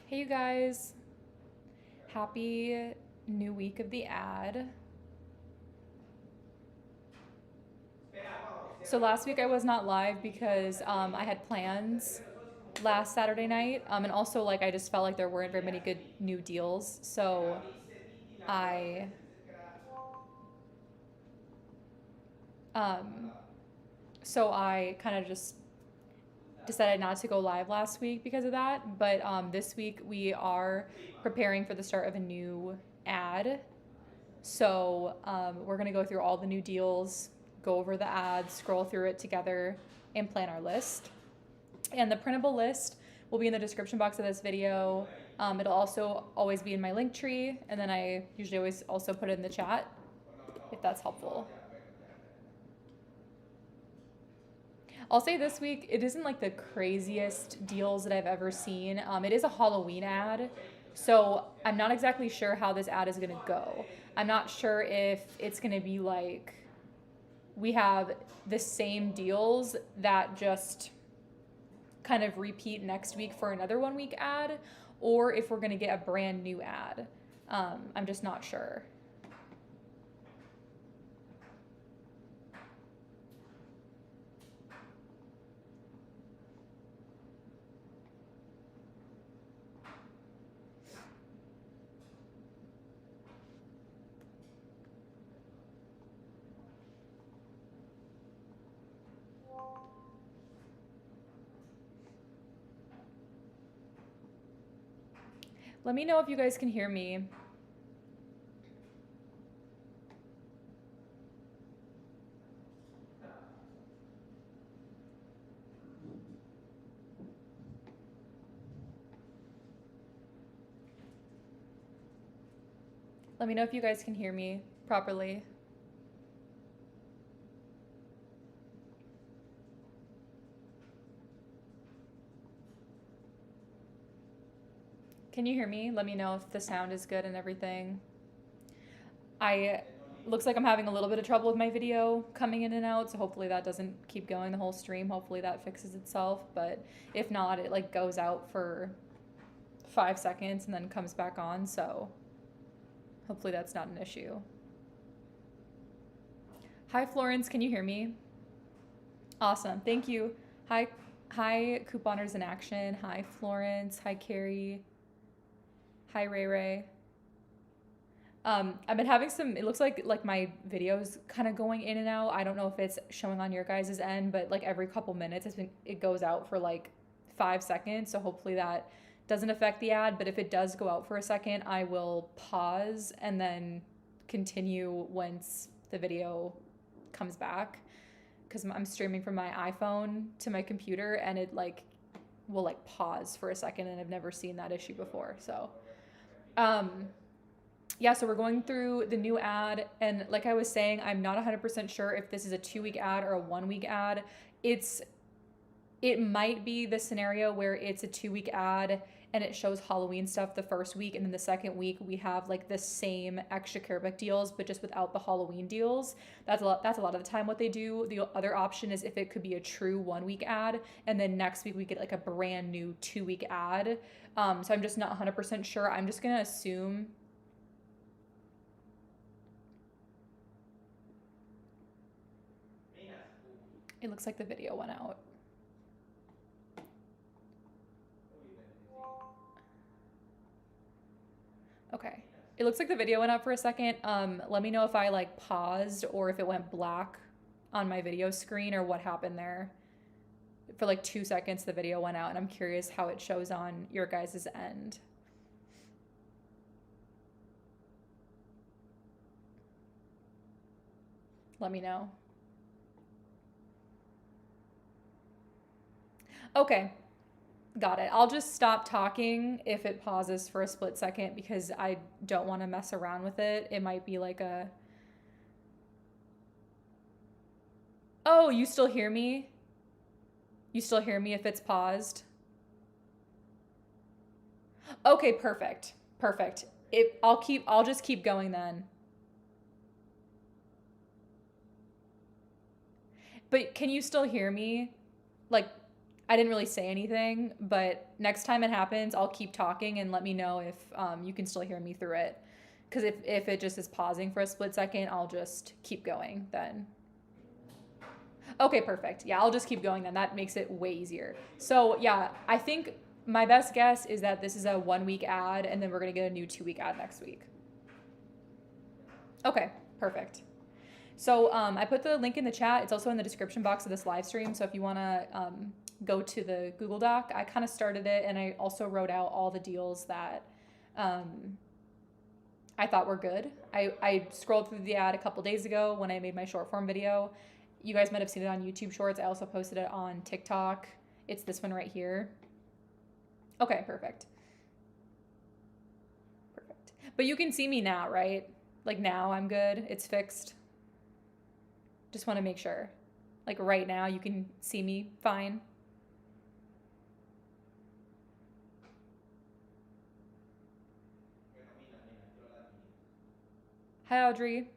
Hey you guys, happy new week of the ad. So last week I was not live because I had plans last Saturday night, and also like I just felt like there weren't very many good new deals, so I um, I kind of just decided not to go live last week because of that. But this week we are preparing for the start of a new ad. So we're going to go through all the new deals, go over the ads, scroll through it together, and plan our list. And the printable list will be in the description box of this video. It'll also always be in my link tree, and then I usually always also put it in the chat if that's helpful. I'll say this week, it isn't like the craziest deals that I've ever seen. It is a Halloween ad, so I'm not exactly sure how this ad is gonna go. I'm not sure if it's gonna be like we have the same deals that just kind of repeat next week for another 1 week ad, or if we're gonna get a brand new ad. I'm just not sure. Let me know if you guys can hear me. Let me know if you guys can hear me properly. Can you hear me? Let me know if the sound is good and everything. Looks like I'm having a little bit of trouble with my video coming in and out, so hopefully that doesn't keep going the whole stream. Hopefully that fixes itself, but if not, it like goes out for 5 seconds and then comes back on, so hopefully that's not an issue. Hi Florence, can you hear me? Awesome, thank you. Hi couponers in action. Hi Florence. Hi Carrie. Hi Ray Ray. I've been having some, it looks like my video's kind of going in and out. I don't know if it's showing on your guys' end, but like every couple minutes it goes out for like 5 seconds. So hopefully that doesn't affect the ad. But if it does go out for a second, I will pause and then continue once the video comes back. Because I'm streaming from my iPhone to my computer and it like will like pause for a second, and I've never seen that issue before. So, yeah, so we're going through the new ad, and like I was saying, I'm not 100% sure if this is a 2 week ad or a 1 week ad. It might be the scenario where it's a 2 week ad and it shows Halloween stuff the first week, and then the second week we have like the same extra care book deals but just without the Halloween deals. That's a lot of the time what they do. The other option is if it could be a true 1 week ad and then next week we get like a brand new 2 week ad. So I'm just not 100% sure. I'm just gonna assume it looks like the video went out. Okay. It looks like the video went out for a second. Let me know if I like paused or if it went black on my video screen or what happened there. For like 2 seconds, the video went out, and I'm curious how it shows on your guys' end. Let me know. Okay. Got it. I'll just stop talking if it pauses for a split second because I don't want to mess around with it. It might be like a... Oh, you still hear me? You still hear me if it's paused? Okay, perfect. Perfect. I'll just keep going then. But can you still hear me? Like, I didn't really say anything, but next time it happens, I'll keep talking and let me know if you can still hear me through it. Because if it just is pausing for a split second, I'll just keep going then. Okay, perfect. Yeah, I'll just keep going then. That makes it way easier. So yeah, I think my best guess is that this is a 1 week ad and then we're going to get a new 2 week ad next week. Okay, perfect. So I put the link in the chat. It's also in the description box of this live stream. So if you want to go to the Google Doc, I kind of started it and I also wrote out all the deals that I thought were good. I scrolled through the ad a couple days ago when I made my short form video. You guys might have seen it on YouTube Shorts. I also posted it on TikTok. It's this one right here. Okay, perfect. Perfect. But you can see me now, right? Like now I'm good. It's fixed. Just want to make sure. Like right now you can see me fine. Hi, Audrey.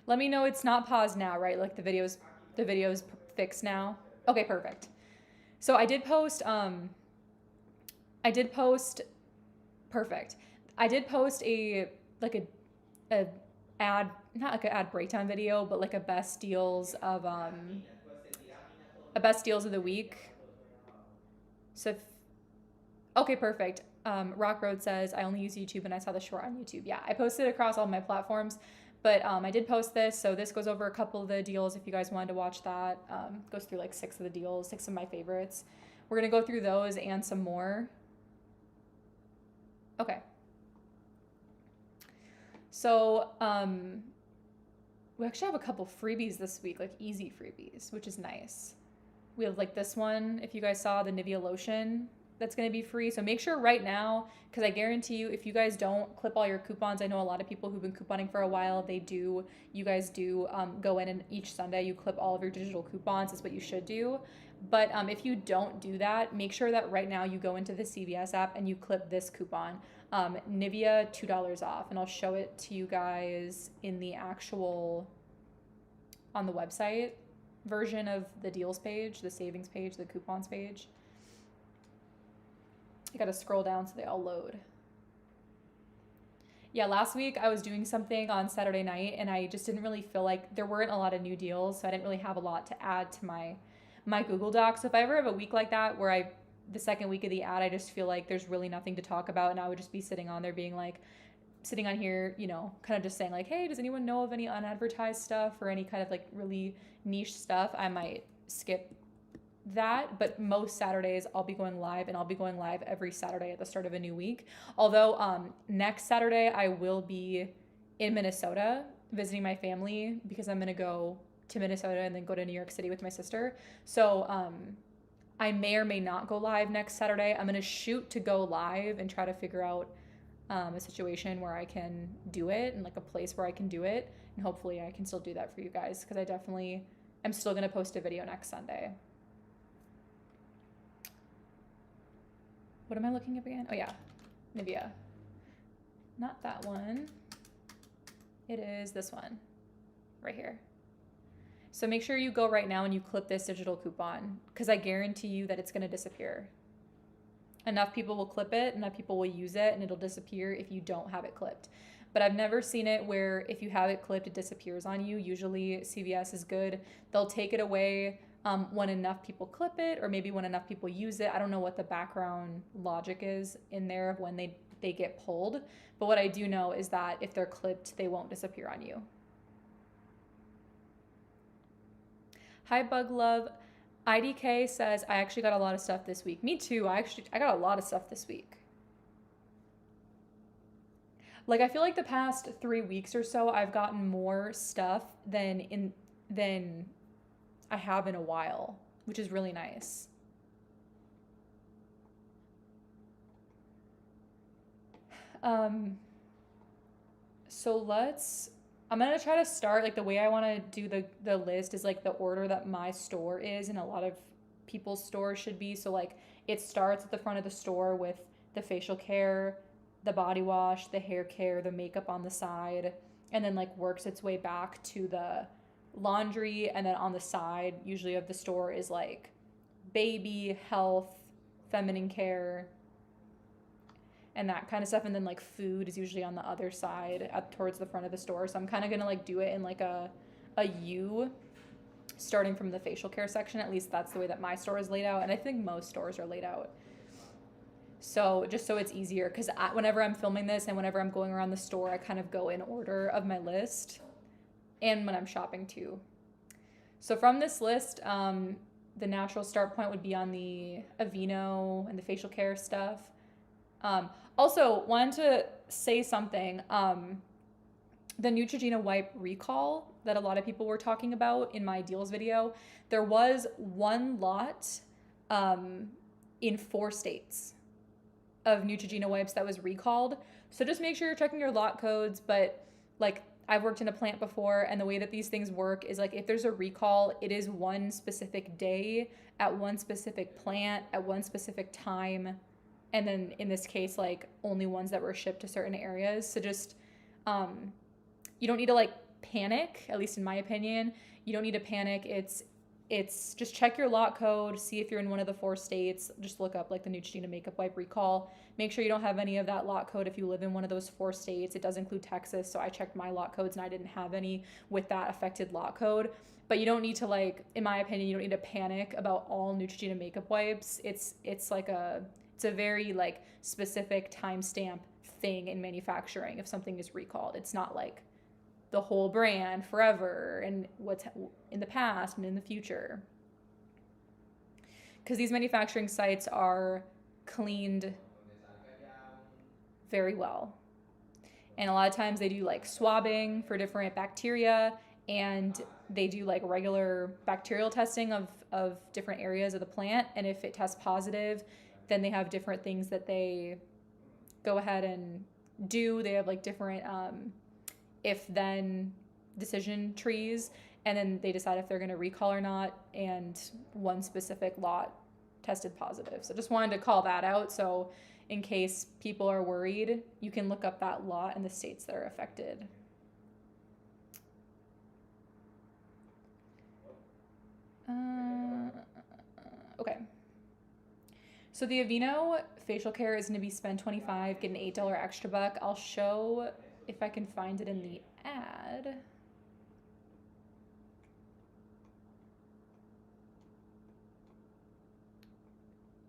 Let me know it's not paused now, right? Like the video's fixed now. Okay, perfect. So I did post perfect. I did post a ad, not like an ad breakdown video, but like a best deals of the week. So okay, perfect. Rock Road says I only use YouTube and I saw the short on YouTube. Yeah, I posted it across all my platforms, but I did post this, so this goes over a couple of the deals if you guys wanted to watch that. Goes through like 6 of the deals, 6 of my favorites. We're gonna go through those and some more. Okay. So we actually have a couple freebies this week, like easy freebies, which is nice. We have like this one, if you guys saw the Nivea lotion, that's going to be free. So make sure right now, because I guarantee you, if you guys don't clip all your coupons, I know a lot of people who've been couponing for a while, you guys do go in and each Sunday you clip all of your digital coupons. That's what you should do. But if you don't do that, make sure that right now you go into the CVS app and you clip this coupon, Nivea $2 off. And I'll show it to you guys in the actual, on the website version of the deals page, the savings page, the coupons page. I gotta scroll down so they all load. Yeah, last week I was doing something on Saturday night and I just didn't really feel like there weren't a lot of new deals, so I didn't really have a lot to add to my Google Doc. So if I ever have a week like that where the second week of the ad, I just feel like there's really nothing to talk about and I would just be sitting on there being like, sitting on here, kind of just saying like, hey, does anyone know of any unadvertised stuff or any kind of like really niche stuff? I might skip that, but most Saturdays I'll be going live, and I'll be going live every Saturday at the start of a new week. Although next Saturday I will be in Minnesota visiting my family because I'm going to go to Minnesota and then go to New York City with my sister. So I may or may not go live next Saturday. I'm going to shoot to go live and try to figure out a situation where I can do it and like a place where I can do it. And hopefully I can still do that for you guys because I'm still going to post a video next Sunday. What am I looking up again? Oh yeah, Nivea. Not that one. It is this one right here. So make sure you go right now and you clip this digital coupon because I guarantee you that it's going to disappear. Enough people will clip it, enough people will use it, and it'll disappear if you don't have it clipped. But I've never seen it where if you have it clipped, it disappears on you. Usually CVS is good. They'll take it away when enough people clip it or maybe when enough people use it. I don't know what the background logic is in there of when they get pulled. But what I do know is that if they're clipped, they won't disappear on you. Hi, Bug Love. IDK says, I actually got a lot of stuff this week. Me too. I got a lot of stuff this week. Like, I feel like the past 3 weeks or so, I've gotten more stuff than I have in a while, which is really nice. So I'm going to try to start, like the way I want to do the list is like the order that my store is and a lot of people's stores should be. So like it starts at the front of the store with the facial care, the body wash, the hair care, the makeup on the side, and then like works its way back to the laundry, and then on the side, usually of the store, is like baby, health, feminine care, and that kind of stuff. And then like food is usually on the other side towards the front of the store. So I'm kind of gonna like do it in like a U, starting from the facial care section. At least that's the way that my store is laid out, and I think most stores are laid out. So just so it's easier, because whenever I'm filming this and whenever I'm going around the store, I kind of go in order of my list, and when I'm shopping too. So from this list, the natural start point would be on the Aveeno and the facial care stuff. Also, wanted to say something. The Neutrogena wipe recall that a lot of people were talking about in my deals video, there was one lot in 4 states of Neutrogena wipes that was recalled. So just make sure you're checking your lot codes. But like, I've worked in a plant before, and the way that these things work is like, if there's a recall, it is one specific day at one specific plant at one specific time. And then in this case, like, only ones that were shipped to certain areas. So just, you don't need to like panic, at least in my opinion. You don't need to panic. It's just check your lot code, see if you're in one of the 4 states. Just look up like the Neutrogena makeup wipe recall. Make sure you don't have any of that lot code if you live in one of those 4 states. It does include Texas, so I checked my lot codes and I didn't have any with that affected lot code. But you don't need to, like, in my opinion, you don't need to panic about all Neutrogena makeup wipes. It's a very like specific timestamp thing in manufacturing if something is recalled. It's not like the whole brand forever and what's in the past and in the future. Because these manufacturing sites are cleaned very well. And a lot of times they do like swabbing for different bacteria, and they do like regular bacterial testing of different areas of the plant. And if it tests positive, then they have different things that they go ahead and do. They have like different if-then decision trees, and then they decide if they're going to recall or not, and one specific lot tested positive. So just wanted to call that out, so in case people are worried, you can look up that lot and the states that are affected. Okay. So the Aveeno facial care is going to be spend $25, get an $8 extra buck. I'll show if I can find it in the ad.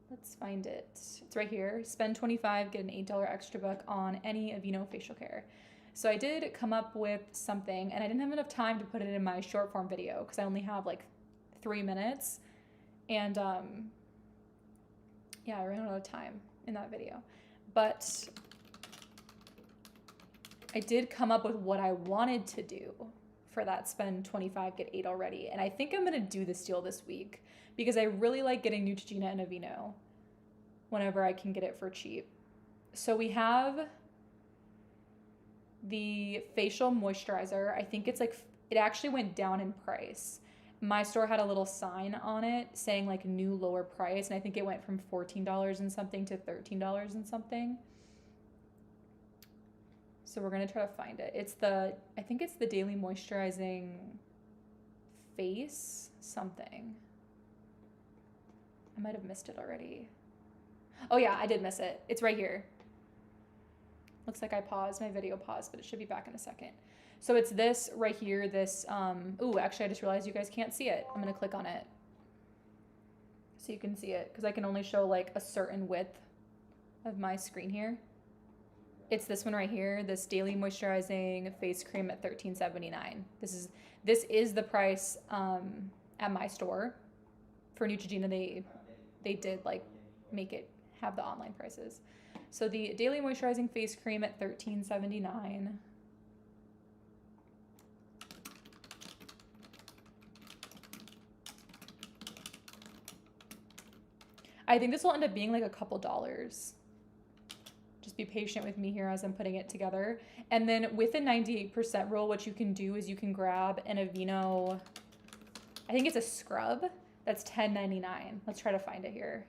Let's find it. It's right here. Spend $25, get an $8 extra buck on any Aveeno facial care. So I did come up with something, and I didn't have enough time to put it in my short form video because I only have like 3 minutes. And yeah, I ran out of time in that video. But I did come up with what I wanted to do for that spend 25, get 8 already. And I think I'm going to do this deal this week because I really like getting Neutrogena and Aveeno whenever I can get it for cheap. So we have the facial moisturizer. I think it's like, it actually went down in price. My store had a little sign on it saying like new lower price, and I think it went from $14 and something to $13 and something. So we're going to try to find it. I think it's the Daily Moisturizing Face something. I might have missed it already. Oh yeah, I did miss it. It's right here. Looks like I paused, my video paused, but it should be back in a second. So it's this right here, this, actually I just realized you guys can't see it. I'm going to click on it so you can see it, because I can only show like a certain width of my screen here. It's this one right here, this Daily Moisturizing Face Cream at $13.79. This is the price at my store. For Neutrogena, they did like make it have the online prices. So the Daily Moisturizing Face Cream at $13.79. I think this will end up being like a couple dollars. Just be patient with me here as I'm putting it together. And then with the 98% rule, what you can do is you can grab an Aveeno, I think it's a scrub, that's $10.99. Let's try to find it here.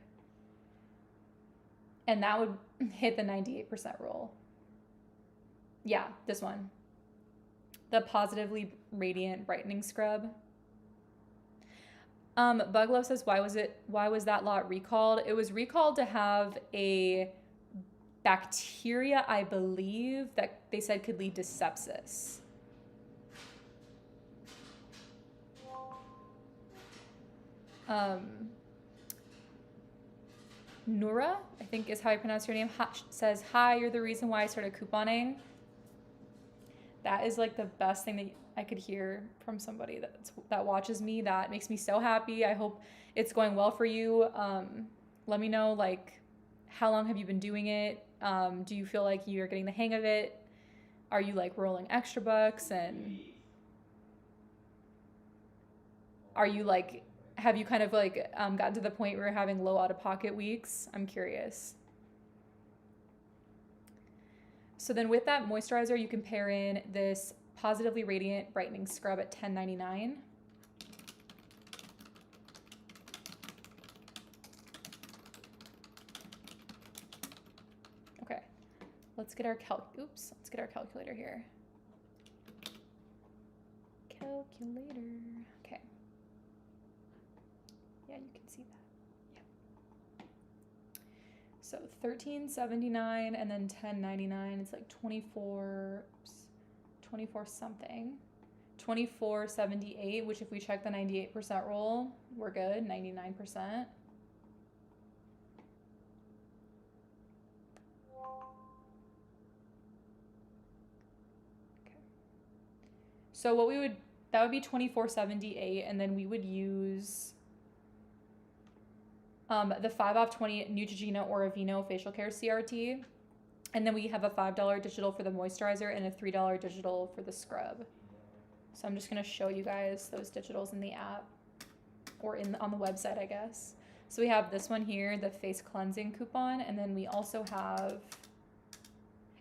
And that would hit the 98% rule. Yeah, this one. The Positively Radiant Brightening Scrub. Buglove says, why was that lot recalled? It was recalled to have a bacteria, I believe, that they said could lead to sepsis. Nura, I think is how I pronounce your name, says, hi, you're the reason why I started couponing. That is like the best thing that I could hear from somebody that watches me. That makes me so happy. I hope it's going well for you. Let me know, like, how long have you been doing it? Do you feel like you're getting the hang of it? Are you like rolling extra bucks? And are you like, have you kind of like gotten to the point where you're having low out-of-pocket weeks? I'm curious. So then with that moisturizer, you can pair in this Positively Radiant Brightening Scrub at $10.99. Okay, let's get our calculator here. Calculator, okay. Yeah, you can see that. Yeah. So $13.79 and then $10.99. It's like 24 something. $24.78, which if we check the 98% rule, we're good. 99%. Okay. So that would be $24.78, and then we would use the 5 off 20 Neutrogena or Aveeno facial care CRT. And then we have a $5 digital for the moisturizer and a $3 digital for the scrub. So I'm just gonna show you guys those digitals in the app or on the website, I guess. So we have this one here, the face cleansing coupon, and then we also have,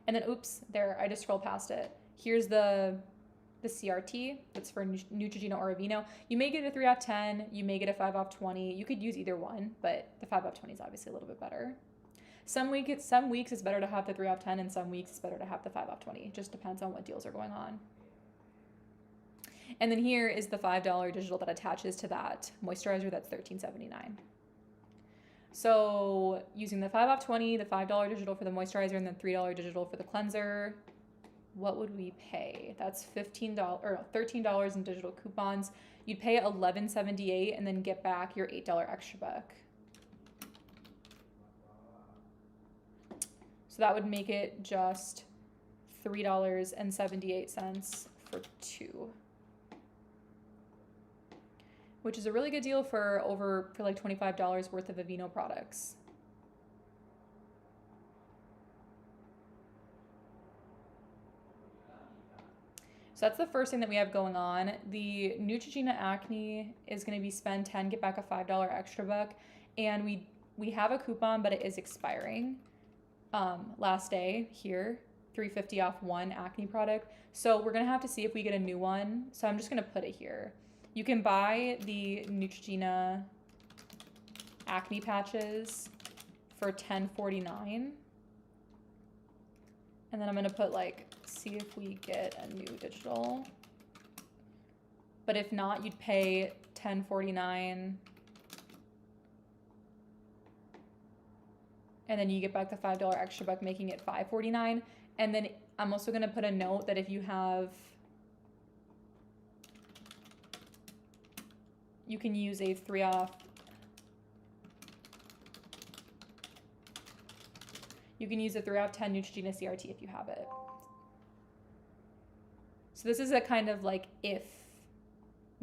and then oops, there, I just scrolled past it. Here's the CRT, that's for Neutrogena or Aveeno. You may get a 3 off 10, you may get a 5 off 20. You could use either one, but the 5 off 20 is obviously a little bit better. Some weeks it's better to have the 3 off 10, and some weeks it's better to have the 5 off 20. It just depends on what deals are going on. And then here is the $5 digital that attaches to that moisturizer. That's $13.79. So using the 5 off 20, the $5 digital for the moisturizer, and then $3 digital for the cleanser, what would we pay? That's $13 in digital coupons. You'd pay $11.78 and then get back your $8 extra buck. So that would make it just $3.78 for 2. Which is a really good deal for like $25 worth of Aveeno products. So that's the first thing that we have going on. The Neutrogena Acne is going to be spend 10, get back a $5 extra buck. And we have a coupon, but it is expiring. Last day here, $3.50 off 1 acne product. So we're going to have to see if we get a new one. So I'm just going to put it here. You can buy the Neutrogena acne patches for $10.49. And then I'm going to put like, see if we get a new digital. But if not, you'd pay $10.49. And then you get back the $5 extra buck, making it $5.49. And then I'm also going to put a note that if you have, you can use a 3 off. You can use a 3 off 10 Neutrogena CRT if you have it. So this is a kind of like if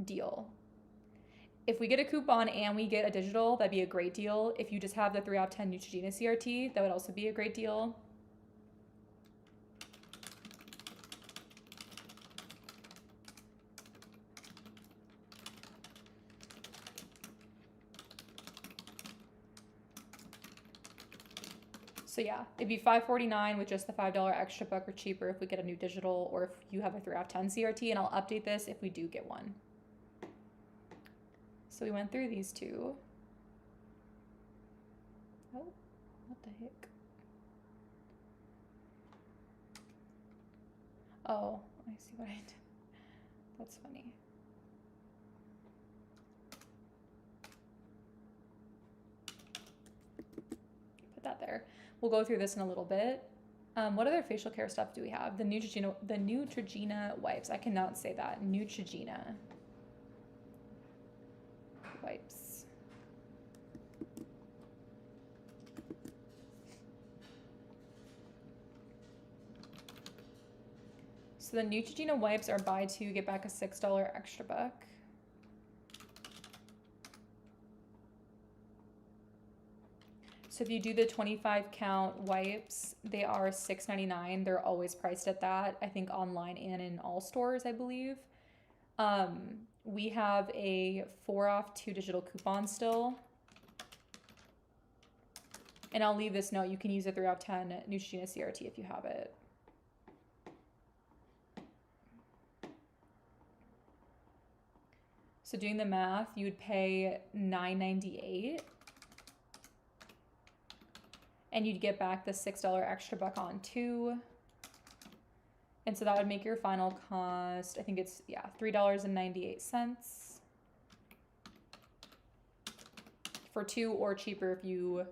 deal. If we get a coupon and we get a digital, that'd be a great deal. If you just have the 3 off 10 Neutrogena CRT, that would also be a great deal. So yeah, it'd be $5.49 with just the $5 extra buck or cheaper if we get a new digital, or if you have a 3 off 10 CRT, and I'll update this if we do get one. So we went through these two. Oh, what the heck? Oh, I see what I did. That's funny. Put that there. We'll go through this in a little bit. What other facial care stuff do we have? The Neutrogena wipes. I cannot say that. Neutrogena wipes. So the Neutrogena wipes are buy two, get back a $6 extra buck. So if you do the 25 count wipes, they are $6.99. They're always priced at that. I think online and in all stores, I believe. We have a 4 off 2 digital coupon still. And I'll leave this note. You can use a 3 off 10 Neutrogena CRT if you have it. So doing the math, you would pay $9.98. And you'd get back the $6 extra buck on 2. And so that would make your final cost, I think it's, yeah, $3.98 for 2, or cheaper if you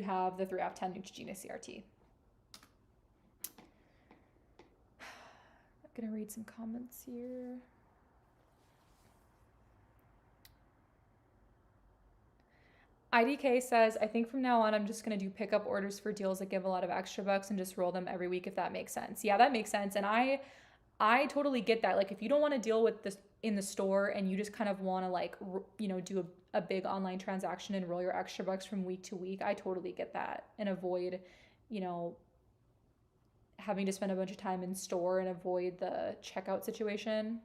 have the 3 off 10 Neutrogena CRT. I'm gonna read some comments here. IDK says, I think from now on, I'm just going to do pickup orders for deals that give a lot of extra bucks and just roll them every week, if that makes sense. Yeah, that makes sense. And I totally get that. Like, if you don't want to deal with this in the store and you just kind of want to, like, you know, do a big online transaction and roll your extra bucks from week to week, I totally get that, and avoid, you know, having to spend a bunch of time in store and avoid the checkout situation.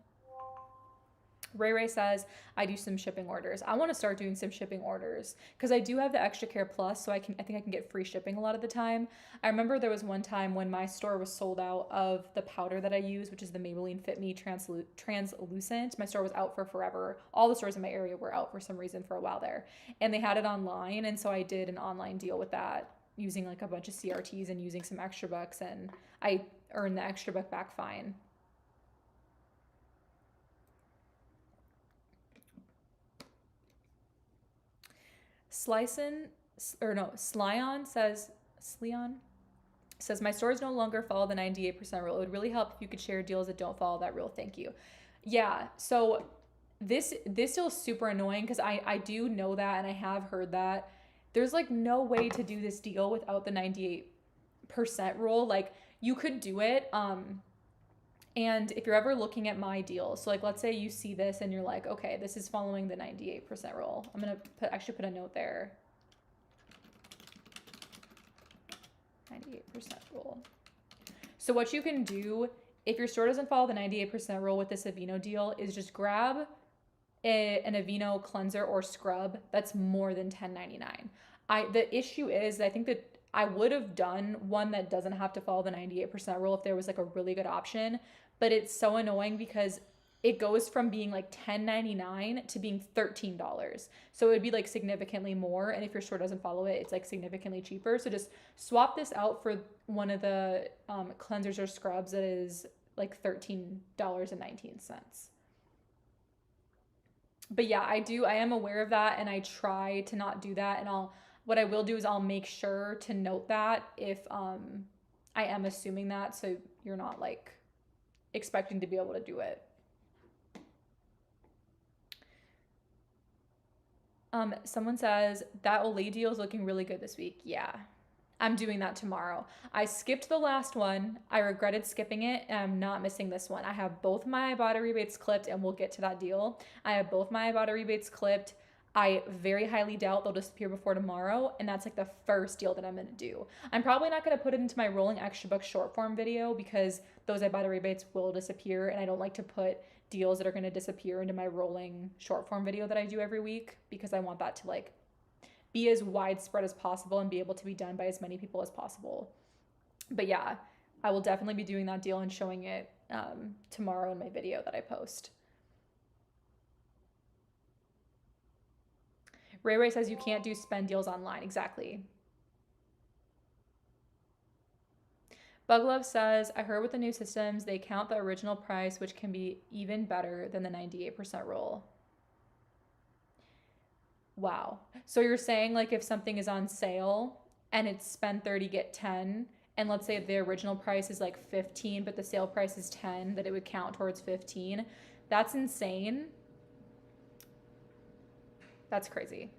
Ray says, I do some shipping orders. I want to start doing some shipping orders because I do have the Extra Care Plus, so I think I can get free shipping a lot of the time. I remember there was one time when my store was sold out of the powder that I use, which is the Maybelline Fit Me Translucent. My store was out for forever. All the stores in my area were out for some reason for a while there. And they had it online, and so I did an online deal with that using like a bunch of CRTs and using some extra bucks, and I earned the extra buck back fine. Slyon says, my stores no longer follow the 98% rule. It would really help if you could share deals that don't follow that rule. Thank you. Yeah, so this deal is super annoying because I do know that, and I have heard that. There's like no way to do this deal without the 98% rule. Like, you could do it, and if you're ever looking at my deals, so like let's say you see this and you're like, okay, this is following the 98% rule. I'm gonna actually put a note there. 98% rule. So what you can do if your store doesn't follow the 98% rule with this Aveeno deal is just grab an Aveeno cleanser or scrub that's more than $10.99. The issue is, I think that I would have done one that doesn't have to follow the 98% rule if there was like a really good option, but it's so annoying because it goes from being like $10.99 to being $13. So it would be like significantly more. And if your store doesn't follow it, it's like significantly cheaper. So just swap this out for one of the cleansers or scrubs that is like $13.19. But yeah, I am aware of that, and I try to not do that. And what I will do is I'll make sure to note that if I am assuming that, so you're not like expecting to be able to do it. Someone says, that Olay deal is looking really good this week. Yeah, I'm doing that tomorrow. I skipped the last one. I regretted skipping it, and I'm not missing this one. I have both my Ibotta rebates clipped, and we'll get to that deal. I have both my Ibotta rebates clipped. I very highly doubt they'll disappear before tomorrow, and that's like the first deal that I'm going to do. I'm probably not going to put it into my rolling extra buck short form video because those Ibotta rebates will disappear, and I don't like to put deals that are going to disappear into my rolling short form video that I do every week because I want that to like be as widespread as possible and be able to be done by as many people as possible. But yeah, I will definitely be doing that deal and showing it tomorrow in my video that I post. Ray says you can't do spend deals online. Exactly. Bug Love says, I heard with the new systems, they count the original price, which can be even better than the 98% rule. Wow. So you're saying like if something is on sale and it's spend 30, get 10, and let's say the original price is like 15, but the sale price is 10, that it would count towards 15. That's insane. That's crazy.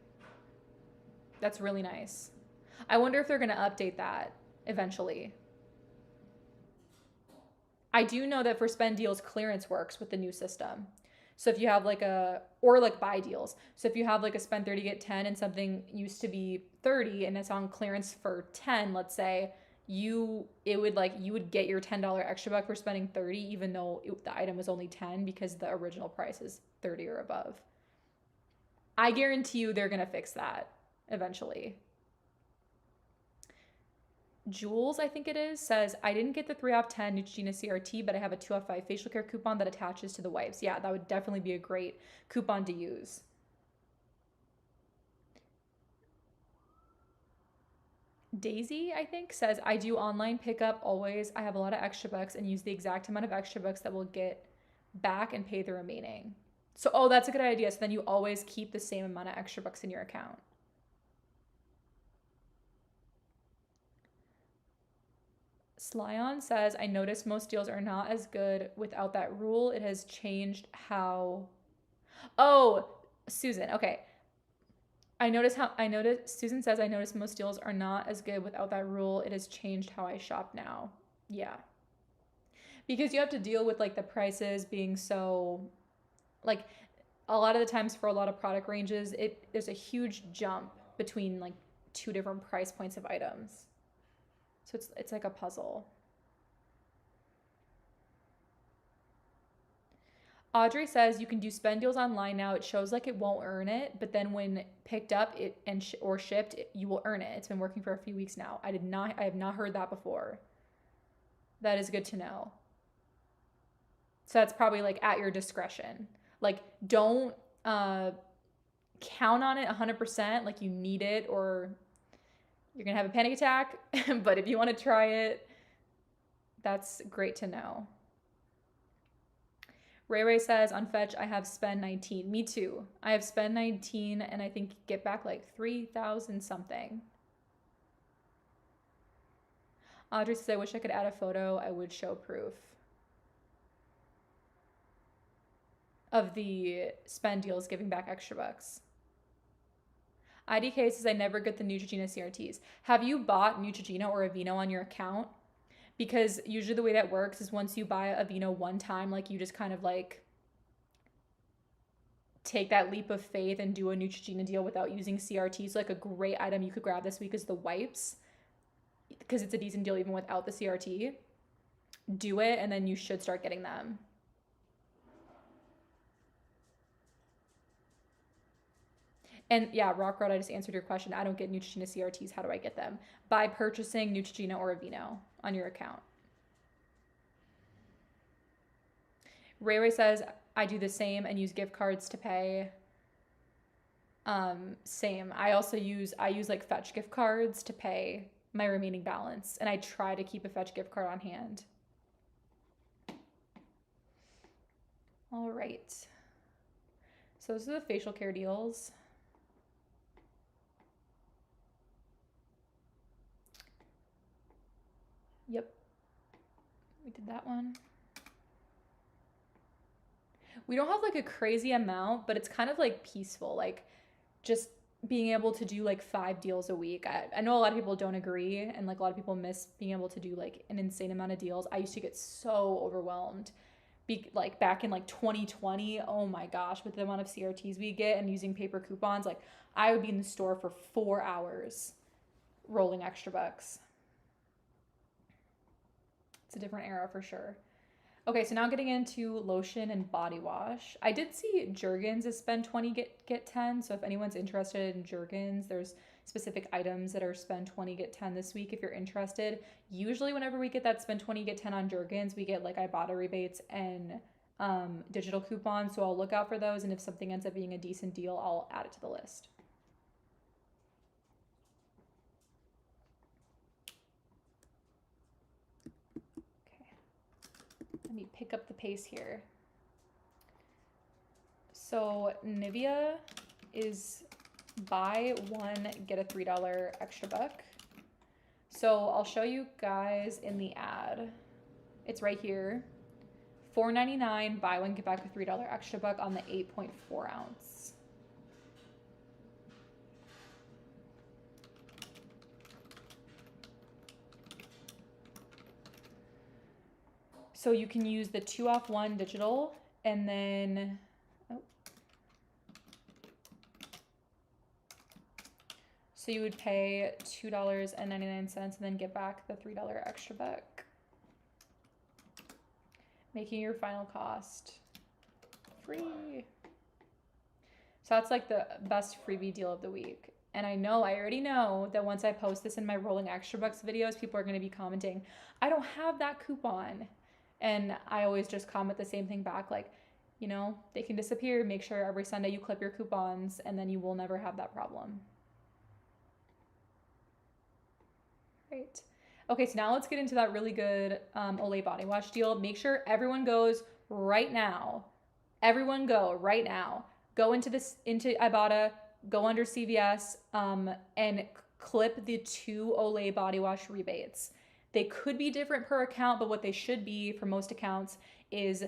That's really nice. I wonder if they're going to update that eventually. I do know that for spend deals, clearance works with the new system. So if you have like or like buy deals. So if you have like a spend 30, get 10 and something used to be 30 and it's on clearance for 10, let's say, you would get your $10 extra buck for spending 30 even though the item was only 10 because the original price is 30 or above. I guarantee you they're going to fix that eventually. Jules, I think it is, says, I didn't get the 3 off 10 Neutrogena CRT, but I have a 2 off 5 facial care coupon that attaches to the wipes. Yeah, that would definitely be a great coupon to use. Daisy, I think, says, I do online pickup always. I have a lot of extra bucks and use the exact amount of extra bucks that will get back and pay the remaining. So, oh, that's a good idea. So then you always keep the same amount of extra bucks in your account. Slyon says, I noticed most deals are not as good without that rule. It has changed how. Oh, Susan. Okay. Susan says, I noticed most deals are not as good without that rule. It has changed how I shop now. Yeah. Because you have to deal with like the prices being so, like, a lot of the times for a lot of product ranges, there's a huge jump between like two different price points of items. So it's like a puzzle. Audrey says you can do spend deals online now. It shows like it won't earn it, but then when picked up or shipped, you will earn it. It's been working for a few weeks now. I have not heard that before. That is good to know. So that's probably like at your discretion. Like don't count on it 100%, like you need it or you're going to have a panic attack, but if you want to try it, that's great to know. Ray says on Fetch, I have spend 19. Me too. I have spend 19 and I think get back like 3,000 something. Audrey says, I wish I could add a photo. I would show proof of the spend deals giving back extra bucks. IDK says, I never get the Neutrogena CRTs. Have you bought Neutrogena or Aveeno on your account? Because usually the way that works is once you buy Aveeno one time, like you just kind of like take that leap of faith and do a Neutrogena deal without using CRTs. So like a great item you could grab this week is the wipes because it's a decent deal even without the CRT. Do it and then you should start getting them. And yeah, Rock Road, I just answered your question. I don't get Neutrogena CRTs. How do I get them? By purchasing Neutrogena or Aveeno on your account. Ray says, I do the same and use gift cards to pay. Same. I use like Fetch gift cards to pay my remaining balance. And I try to keep a Fetch gift card on hand. All right. So those are the facial care deals. Yep. We did that one. We don't have like a crazy amount, but it's kind of like peaceful. Like just being able to do like 5 deals a week. I know a lot of people don't agree and like a lot of people miss being able to do like an insane amount of deals. I used to get so overwhelmed. Like back in like 2020, oh my gosh, with the amount of CRTs we get and using paper coupons, like I would be in the store for 4 hours rolling extra bucks. It's a different era for sure. Okay, so now getting into lotion and body wash. I did see Jergens is spend 20, get 10. So if anyone's interested in Jergens, there's specific items that are spend 20, get 10 this week if you're interested. Usually whenever we get that spend 20, get 10 on Jergens, we get like Ibotta rebates and digital coupons. So I'll look out for those. And if something ends up being a decent deal, I'll add it to the list. let me pick up the pace here. So Nivea is buy one, get a $3 extra buck. So I'll show you guys in the ad. It's right here. $4.99, buy one, get back a $3 extra buck on the 8.4 ounce. So you can use the 2 off 1 digital, and then, so you would pay $2.99 and then get back the $3 extra buck, making your final cost free. So that's like the best freebie deal of the week. And I already know that once I post this in my rolling extra bucks videos, people are going to be commenting, I don't have that coupon. And I always just comment the same thing back, like, you know, they can disappear. Make sure every Sunday you clip your coupons, and then you will never have that problem. Right. Okay, so now let's get into that really good Olay body wash deal. Make sure everyone goes right now. Everyone go right now. Go into Ibotta, go under CVS, and clip the 2 Olay body wash rebates. They could be different per account, but what they should be for most accounts is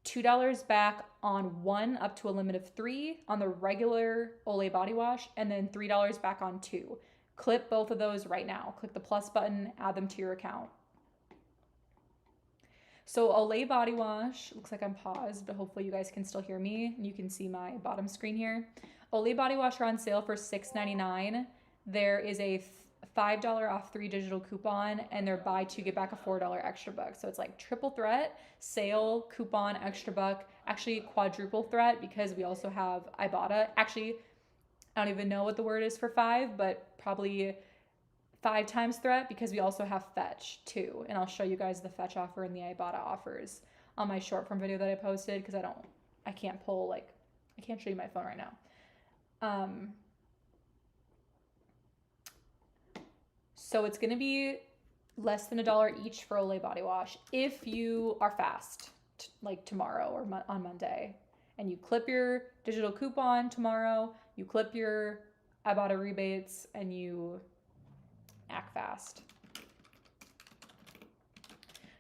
$2 back on 1 up to a limit of 3 on the regular Olay body wash, and then $3 back on 2. Clip both of those right now. Click the plus button, add them to your account. So Olay body wash, looks like I'm paused, but hopefully you guys can still hear me and you can see my bottom screen here. Olay body wash are on sale for $6.99. There is a $5 off 3 digital coupon, and they're buy 2 get back a $4 extra buck. So it's like triple threat, sale, coupon, extra buck, actually quadruple threat because we also have Ibotta. Actually, I don't even know what the word is for 5, but probably 5 times threat because we also have fetch too. And I'll show you guys the fetch offer and the Ibotta offers on my short form video that I posted because I can't show you my phone right now. So it's gonna be less than $1 each for Olay body wash if you are fast, like tomorrow or on Monday, and you clip your digital coupon tomorrow, you clip your Ibotta rebates, and you act fast.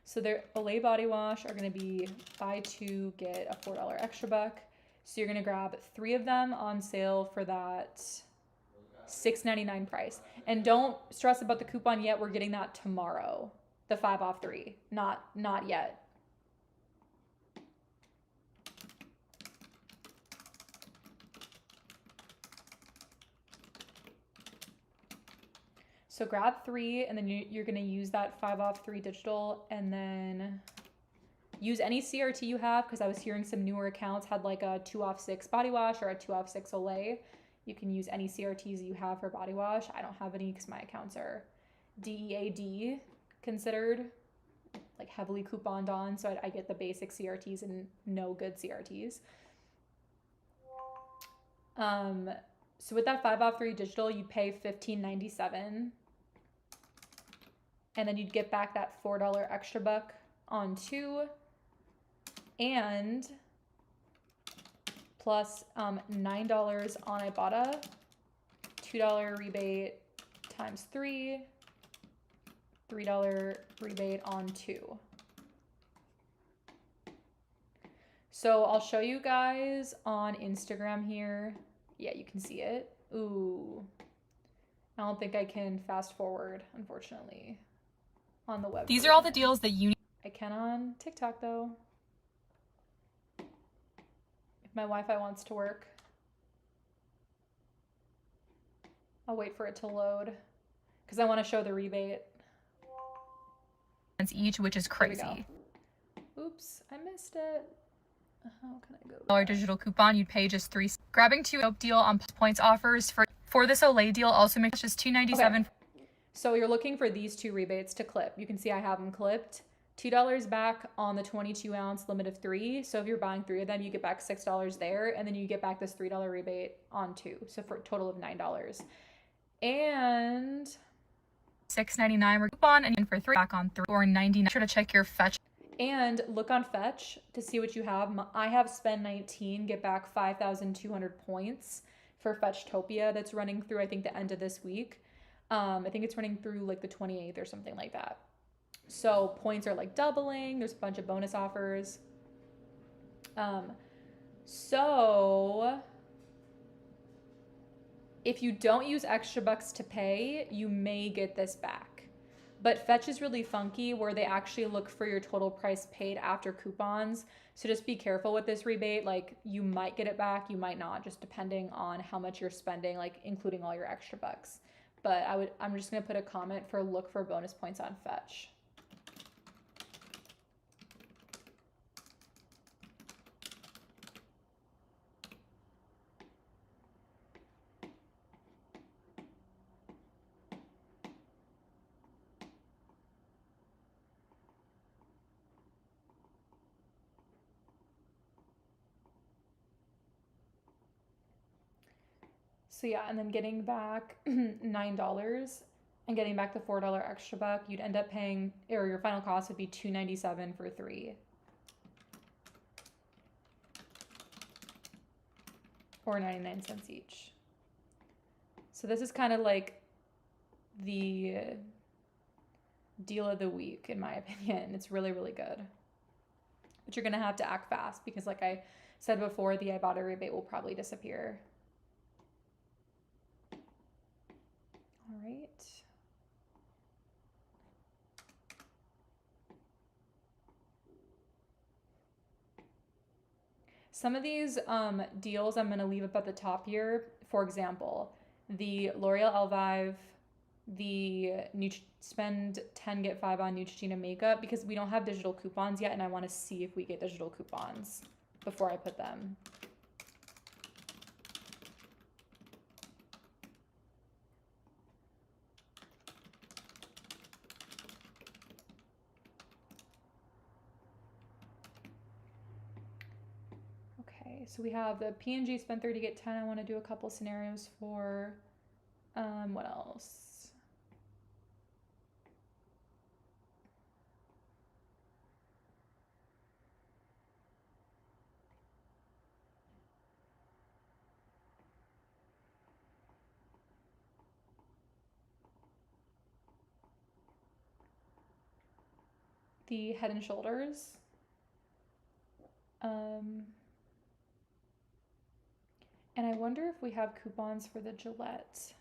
So their Olay body wash are gonna be buy 2, get a $4 extra buck. So you're gonna grab 3 of them on sale for that $6.99 price. And don't stress about the coupon yet. We're getting that tomorrow. The 5 off 3. Not yet. So grab 3, and then you're going to use that 5 off 3 digital, and then use any CRT you have, because I was hearing some newer accounts had like a 2 off 6 body wash or a 2 off 6 Olay. You can use any CRTs you have for body wash. I don't have any because my accounts are DEAD considered, like heavily couponed on, so I get the basic CRTs and no good CRTs. So with that 5 off 3 digital, you pay $15.97, and then you'd get back that $4 extra buck on 2, and plus $9 on Ibotta, $2 rebate times 3, $3 rebate on 2. So I'll show you guys on Instagram here. Yeah, you can see it. Ooh, I don't think I can fast forward, unfortunately, on the web. These are all the deals that you need. I can on TikTok though. If my Wi-Fi wants to work. I'll wait for it to load because I want to show the rebate. Each, which is crazy. Oops, I missed it. How can I go back? Our digital coupon, you'd pay just $3. Grabbing 2 dope deal on points offers for this Olay deal also makes just $2.97. Okay. So you're looking for these 2 rebates to clip. You can see I have them clipped. $2 back on the 22 ounce limit of 3. So if you're buying 3 of them, you get back $6 there, and then you get back this $3 rebate on 2. So for a total of $9. And $6.99 coupon, and for 3 back on 3 or $99. Sure to check your fetch. And look on Fetch to see what you have. I have spend 19, get back 5,200 points for Fetchtopia that's running through, I think, the end of this week. I think it's running through like the 28th or something like that. So points are like doubling. There's a bunch of bonus offers. So if you don't use extra bucks to pay, you may get this back. But Fetch is really funky where they actually look for your total price paid after coupons. So just be careful with this rebate. Like you might get it back, you might not, just depending on how much you're spending, like including all your extra bucks. But I'm just gonna put a comment for look for bonus points on Fetch. So yeah, and then getting back $9 and getting back the $4 extra buck, you'd end up paying, or your final cost would be $2.97 for 3, or 99 cents each. So this is kind of like the deal of the week, in my opinion. It's really, really good. But you're gonna have to act fast because, like I said before, the Ibotta rebate will probably disappear. All right. Some of these deals I'm going to leave up at the top here. For example, the L'Oreal Elvive, the spend 10 get 5 on Neutrogena makeup, because we don't have digital coupons yet and I want to see if we get digital coupons before I put them. Okay, so we have the P&G spend 30 get 10. I want to do a couple scenarios for what else? The Head and Shoulders. And I wonder if we have coupons for the Gillette.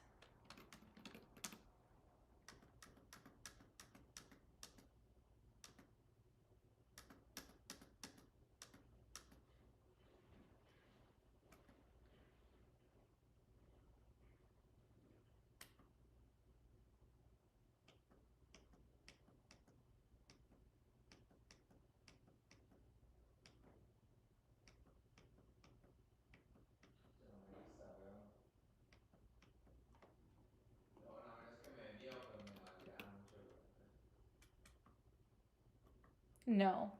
No.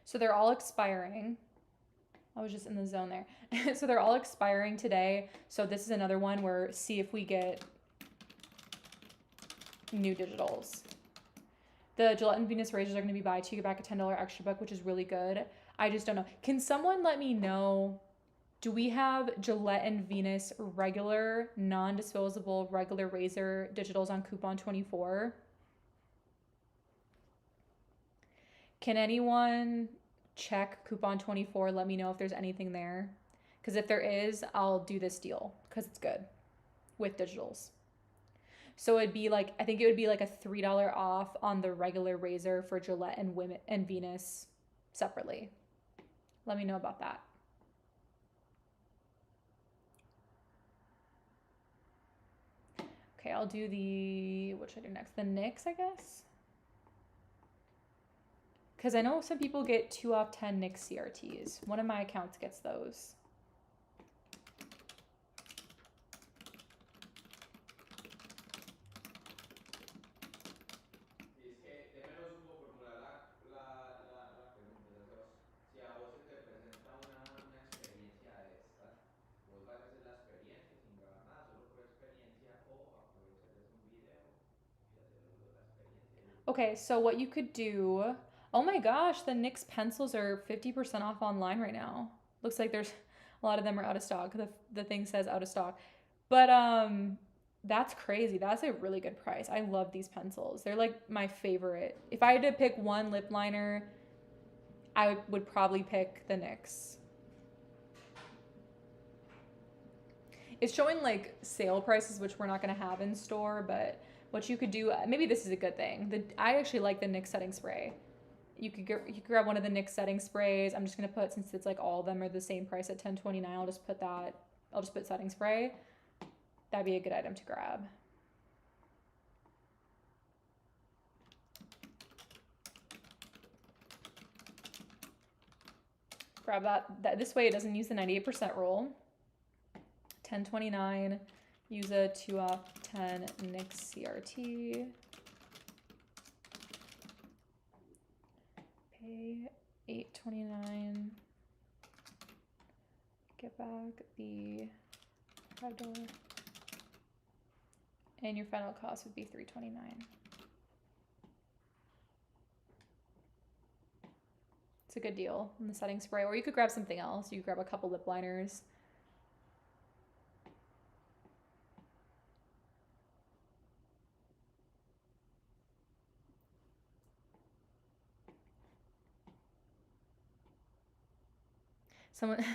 So they're all expiring. I was just in the zone there. So they're all expiring today. So this is another one where see if we get new digitals. The Gillette and Venus razors are going to be buy two, get back a $10 extra buck, which is really good. I just don't know. Can someone let me know, do we have Gillette and Venus regular, non-disposable, regular razor digitals on coupon 24? Can anyone check coupon 24? Let me know if there's anything there. Because if there is, I'll do this deal because it's good with digitals. So it'd be like, I think it would be like a $3 off on the regular razor for Gillette and Venus separately. Let me know about that. Okay, I'll do the, what should I do next? The NYX, I guess? Because I know some people get 2 off 10 NYX CRTs. One of my accounts gets those. Okay, so what you could do, Oh my gosh, the NYX pencils are 50% off online right now. Looks like there's a lot of them are out of stock. The thing says out of stock. But that's crazy. That's a really good price. I love these pencils. They're like my favorite. If I had to pick one lip liner, I would probably pick the NYX. It's showing like sale prices, which we're not going to have in store, but what you could do, maybe this is a good thing. I actually like the NYX setting spray. You could grab one of the NYX setting sprays. I'm just going to put, since it's like all of them are the same price at $10.29, I'll just put that. I'll just put setting spray. That'd be a good item to grab. Grab that. This way it doesn't use the 98% rule. $10.29. Use a 2 off 10 NYX CRT. Pay $8.29. Get back the $5. And your final cost would be $3.29. It's a good deal on the setting spray. Or you could grab something else. You could grab a couple lip liners. Someone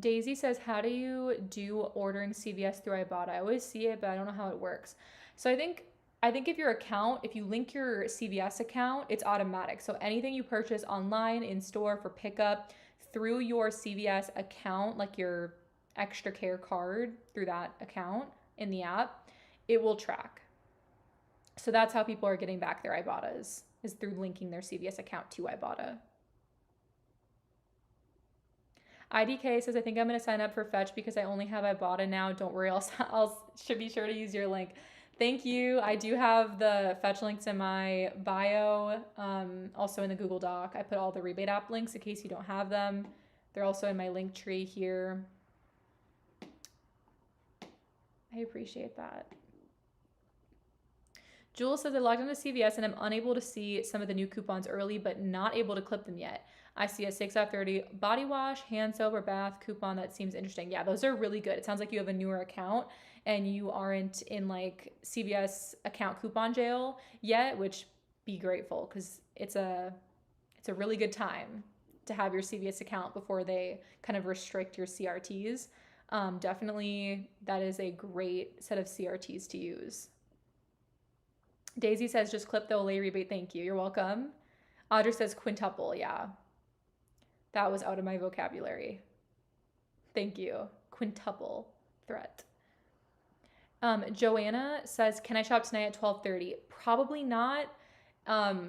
Daisy says, how do you do ordering CVS through Ibotta? I always see it, but I don't know how it works. So I think if your account, if you link your CVS account, it's automatic. So anything you purchase online, in store for pickup through your CVS account, like your extra care card through that account in the app, it will track. So that's how people are getting back their Ibottas, is through linking their CVS account to Ibotta. IDK says, I think I'm going to sign up for Fetch because I only have Ibotta now. Don't worry, I'll should be sure to use your link. Thank you. I do have the Fetch links in my bio, also in the Google Doc. I put all the rebate app links in case you don't have them. They're also in my link tree here. I appreciate that. Jules says, I logged into CVS and I'm unable to see some of the new coupons early, but not able to clip them yet. I see a 6 out of 30 body wash, hand soap, or bath coupon that seems interesting. Yeah, those are really good. It sounds like you have a newer account and you aren't in like CVS account coupon jail yet, which be grateful because it's a really good time to have your CVS account before they kind of restrict your CRTs. Definitely, that is a great set of CRTs to use. Daisy says, just clip the Olay rebate. Thank you. You're welcome. Audrey says quintuple. Yeah. That was out of my vocabulary. Thank you. Quintuple threat. Joanna says, can I shop tonight at 12:30? Probably not.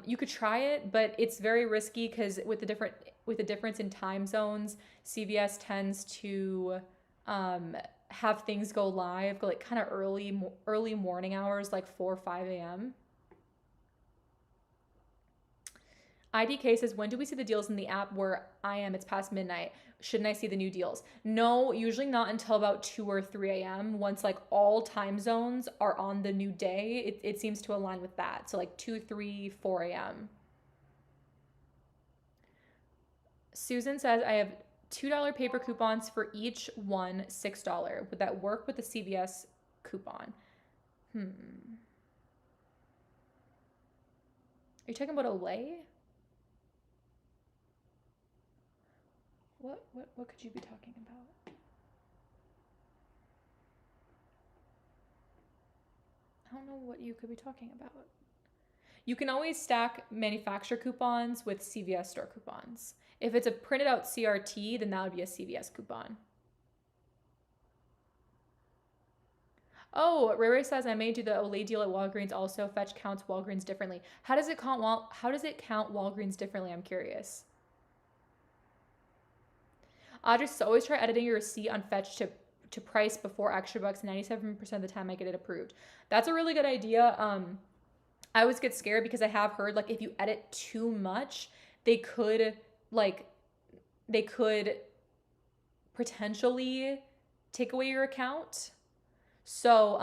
You could try it, but it's very risky because with the difference in time zones, CVS tends to have things go live like kind of early morning hours, like 4 or 5 a.m. IDK says, when do we see the deals in the app where I am? It's past midnight. Shouldn't I see the new deals? No, usually not until about 2 or 3 a.m. Once like all time zones are on the new day, it seems to align with that. So like 2, 3, 4 a.m. Susan says, I have $2 paper coupons for each one, $6. Would that work with the CVS coupon? Are you talking about Olay? What could you be talking about? I don't know what you could be talking about. You can always stack manufacturer coupons with CVS store coupons. If it's a printed out CRT, then that would be a CVS coupon. Oh, Ray says, I may do the Olay deal at Walgreens also. Fetch counts Walgreens differently. How does it count Walgreens differently? I'm curious. Audrey says, always try editing your receipt on Fetch to price before extra bucks. 97% of the time I get it approved. That's a really good idea. I always get scared because I have heard like if you edit too much, they could potentially take away your account. So,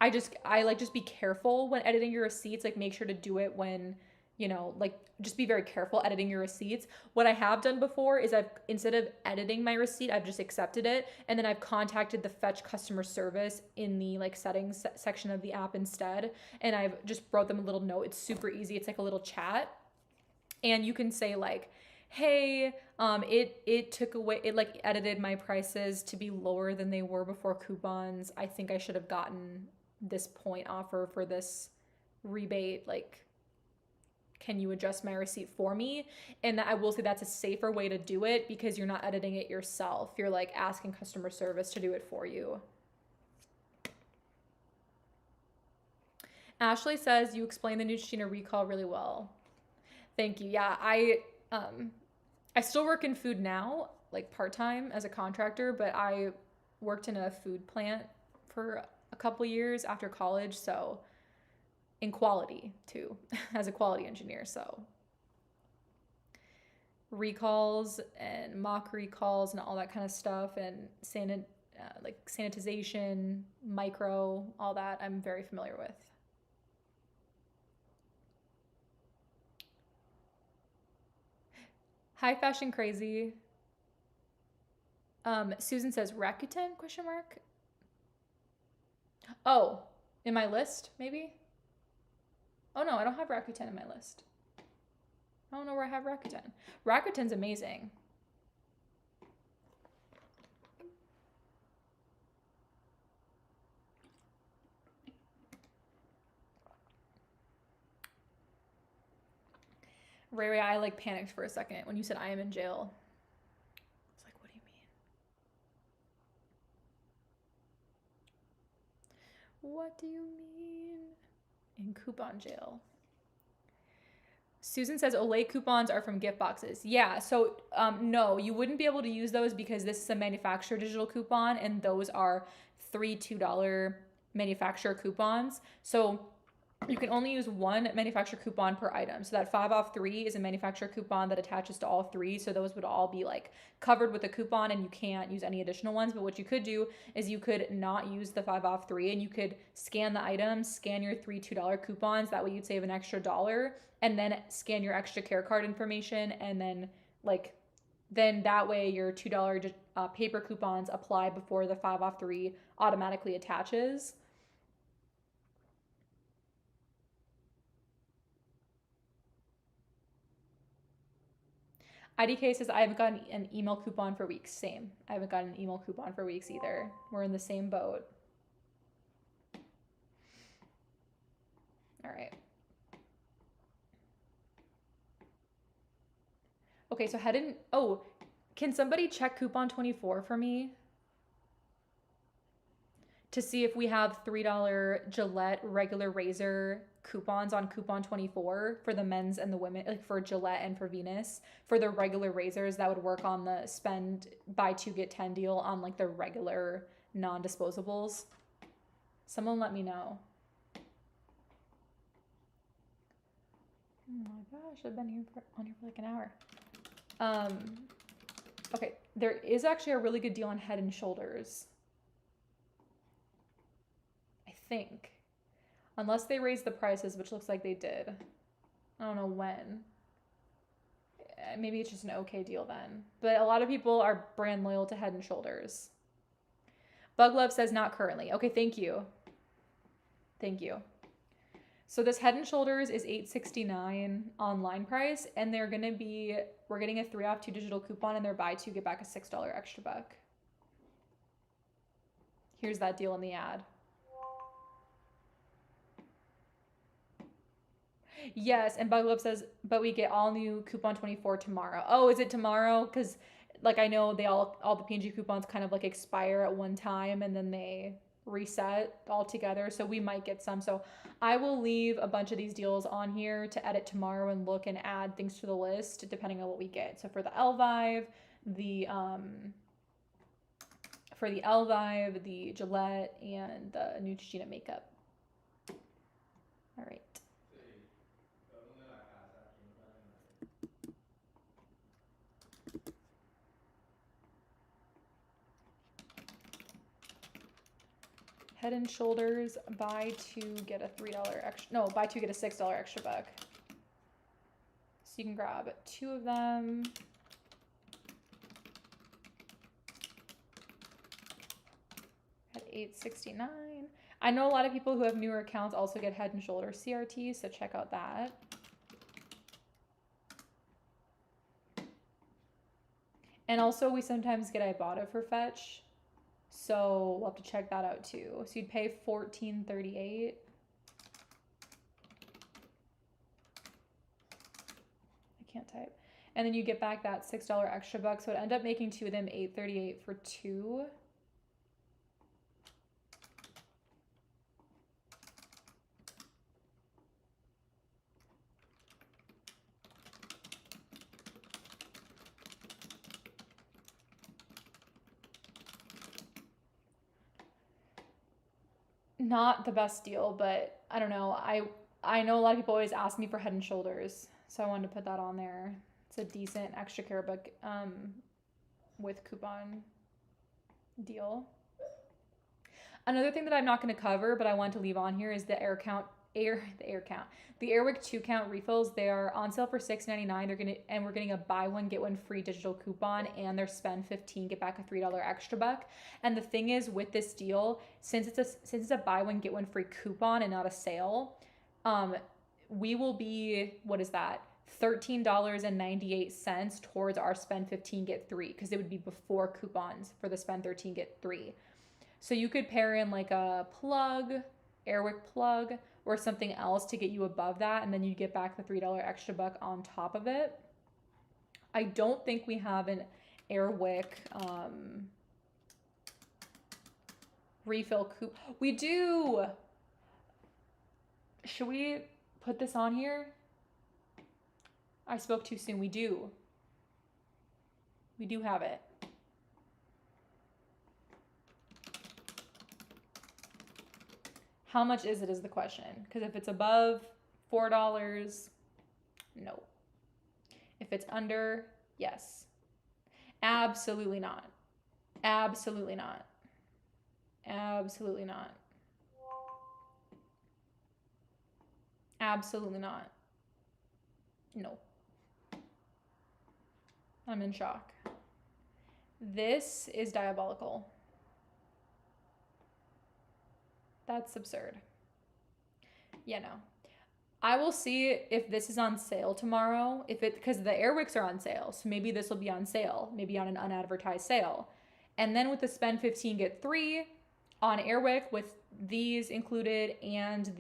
I like just be careful when editing your receipts. Like make sure to do it when, you know, like just be very careful editing your receipts. What I have done before is I've, instead of editing my receipt, I've just accepted it, and then I've contacted the fetch customer service in the like settings section of the app instead, and I've just wrote them a little note. It's super easy. It's like a little chat, and you can say like, hey, it took away, it like edited my prices to be lower than they were before coupons. I think I should have gotten this point offer for this rebate. Like, can you adjust my receipt for me? And I will say that's a safer way to do it, because you're not editing it yourself. You're like asking customer service to do it for you. Ashley says you explained the Neutrogena recall really well. Thank you. Yeah, I still work in food now, like part-time as a contractor, but I worked in a food plant for a couple years after college, so in quality too, as a quality engineer. So recalls and mock recalls and all that kind of stuff, and like sanitization, micro, all that I'm very familiar with. Hi, Fashion Crazy. Susan says Rakuten question mark. Oh, in my list maybe. Oh no, I don't have Rakuten in my list. I don't know where I have Rakuten. Rakuten's amazing. Ray, I like panicked for a second when you said I am in jail. I was like, what do you mean? What do you mean? In coupon jail. Susan says Olay coupons are from gift boxes. Yeah, so no, you wouldn't be able to use those because this is a manufacturer digital coupon, and those are three $2 manufacturer coupons. So you can only use one manufacturer coupon per item. So that 5 off 3 is a manufacturer coupon that attaches to all three. So those would all be like covered with a coupon, and you can't use any additional ones. But what you could do is you could not use the 5 off 3, and you could scan the items, scan your three $2 coupons. That way you'd save an extra dollar, and then scan your extra care card information. And then that way your $2 paper coupons apply before the 5 off 3 automatically attaches. IDK says, I haven't gotten an email coupon for weeks. Same. I haven't gotten an email coupon for weeks either. We're in the same boat. All right. Okay, so can somebody check coupon 24 for me? To see if we have $3 Gillette regular razor coupons on coupon 24 for the men's and the women, like for Gillette and for Venus. For the regular razors, that would work on the spend buy 2 get 10 deal on like the regular non-disposables. Someone let me know. Oh my gosh, I've been on here for like an hour. Okay, there is actually a really good deal on Head and Shoulders, I think. Unless they raised the prices, which looks like they did. I don't know when. Maybe it's just an okay deal then. But a lot of people are brand loyal to Head and Shoulders. Bug Love says not currently. Okay, thank you. Thank you. So this Head and Shoulders is $8.69 online price, and we're getting a 3 off 2 digital coupon, and they're buy 2 get back a $6 extra buck. Here's that deal in the ad. Yes, and Bug Love says, but we get all new coupon 24 tomorrow. Oh, is it tomorrow? Because like I know all the P&G coupons kind of like expire at one time, and then they reset all together, so we might get some. So I will leave a bunch of these deals on here to edit tomorrow and look and add things to the list depending on what we get. So for the Elvive, the Gillette, and the Neutrogena makeup. All right. Head and Shoulders, buy two, get a $3 extra, no, buy two, get a $6 extra buck. So you can grab two of them. At $8.69. I know a lot of people who have newer accounts also get Head and Shoulders CRT, so check out that. And also we sometimes get Ibotta for fetch. So we'll have to check that out too. So you'd pay $14.38. I can't type. And then you get back that $6 extra buck. So it'd end up making two of them $8.38 for two. Not the best deal, but I don't know. I know a lot of people always ask me for Head and Shoulders, so I wanted to put that on there. It's a decent extra care book with coupon deal. Another thing that I'm not going to cover, but I want to leave on here is the the YWEKTYQ count refills. They are on sale for $6.99. We're getting a buy one get one free digital coupon, and their spend 15 get back a $3 extra buck. And the thing is with this deal, since it's a buy one get one free coupon and not a sale, we will be, what is that? $13.98 towards our spend 15 get 3, because it would be before coupons for the spend 13 get 3. So you could pair in like a plug, YWEKTYQ plug, or something else to get you above that, and then you get back the $3 extra buck on top of it. I don't think we have an YWEKTYQ refill coupon. We do. Should we put this on here? I spoke too soon. We do. We do have it. How much is it is the question. Because if it's above $4, no. If it's under, yes. Absolutely not. Absolutely not. Absolutely not. Absolutely not. No. I'm in shock. This is diabolical. That's absurd. Yeah, no. I will see if this is on sale tomorrow. Because the YWEKTYQs are on sale. So maybe this will be on sale. Maybe on an unadvertised sale. And then with the spend 15 get 3 on YWEKTYQ with these included, and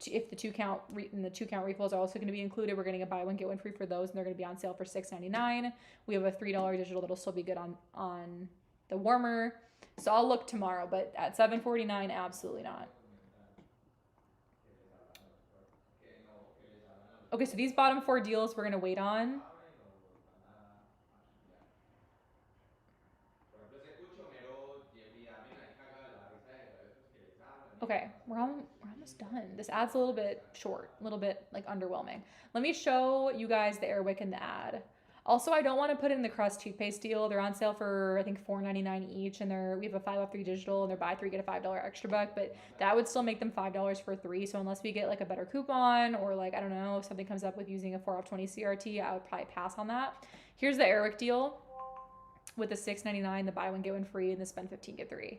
if the two count refills are also going to be included, we're getting a buy one get one free for those, and they're going to be on sale for $6.99. We have a $3 digital that'll still be good on the warmer. So I'll look tomorrow, but at $7.49, absolutely not. Okay, so these bottom 4 deals we're gonna wait on. Okay, we're almost done. This ad's a little bit short, a little bit like underwhelming. Let me show you guys the YWEKTYQ and the ad. Also, I don't want to put in the Crust toothpaste deal. They're on sale for, I think, $4.99 each, and we have a 5 off 3 digital, and they're buy 3 get a $5 extra buck, but that would still make them $5 for 3. So unless we get like a better coupon, or like, I don't know, if something comes up with using a 4 off 20 CRT, I would probably pass on that. Here's the YWEKTYQ deal with the $6.99, the buy one get one free, and the spend 15 get 3.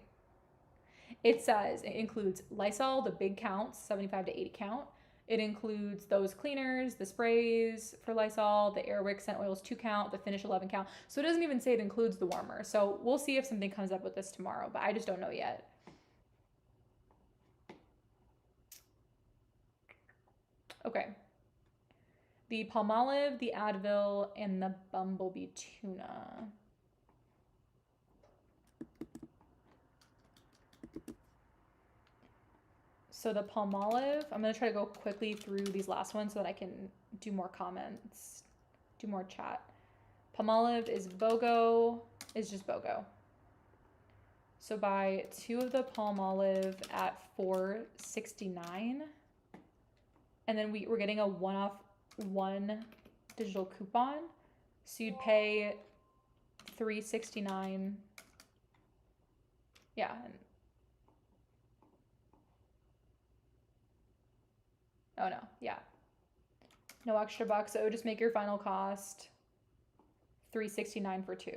It says it includes Lysol, the big counts, 75 to 80 count. It includes those cleaners, the sprays for Lysol, the YWEKTYQ scent oils 2 count, the Finish 11 count. So it doesn't even say it includes the warmer. So we'll see if something comes up with this tomorrow, but I just don't know yet. Okay. The Palmolive, the Advil, and the Bumblebee Tuna. So the Palmolive, I'm going to try to go quickly through these last ones so that I can do more comments, do more chat. Palmolive is BOGO, is just BOGO. So buy 2 of the Palmolive at $4.69. And then we're getting a 1 off 1 digital coupon. So you'd pay $3.69. Yeah. Oh no, yeah. No extra bucks, so it would just make your final cost $3.69 for 2.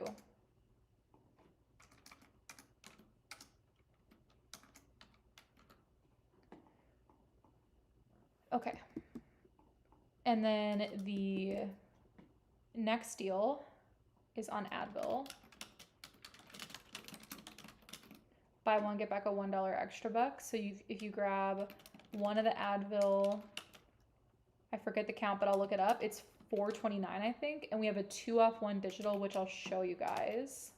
Okay. And then the next deal is on Advil. Buy one, get back a $1 extra buck. So if you grab one of the Advil, I forget the count, but I'll look it up. It's $4.29, I think. And we have a 2-off-1 digital, which I'll show you guys.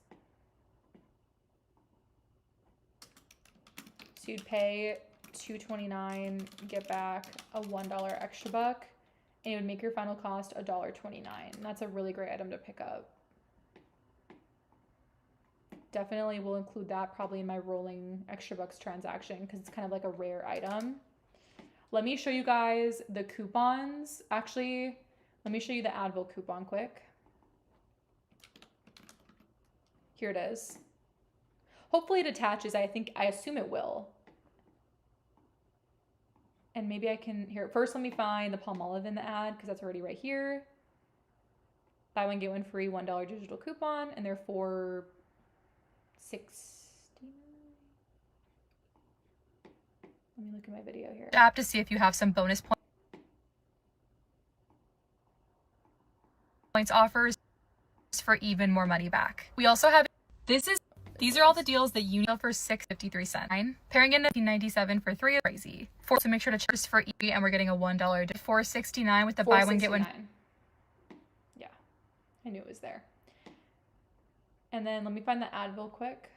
So you'd pay $2.29, get back a $1 extra buck, and it would make your final cost $1.29. That's a really great item to pick up. Definitely will include that probably in my rolling extra bucks transaction because it's kind of like a rare item. Let me show you guys the coupons. Actually, let me show you the Advil coupon quick. Here it is. Hopefully it attaches. I assume it will. And maybe I can, here, first let me find the Palmolive in the ad because that's already right here. Buy one, get one free $1 digital coupon, and they're $4.69. Let me look at my video here. App to see if you have some bonus points offers for even more money back. We also have, these are all the deals that you need for $6.53. Pairing in $19.97 for 3 is crazy. So make sure to check for E, and we're getting a $1 $4.69 with the buy one, get one. Yeah, I knew it was there. And then let me find the Advil quick.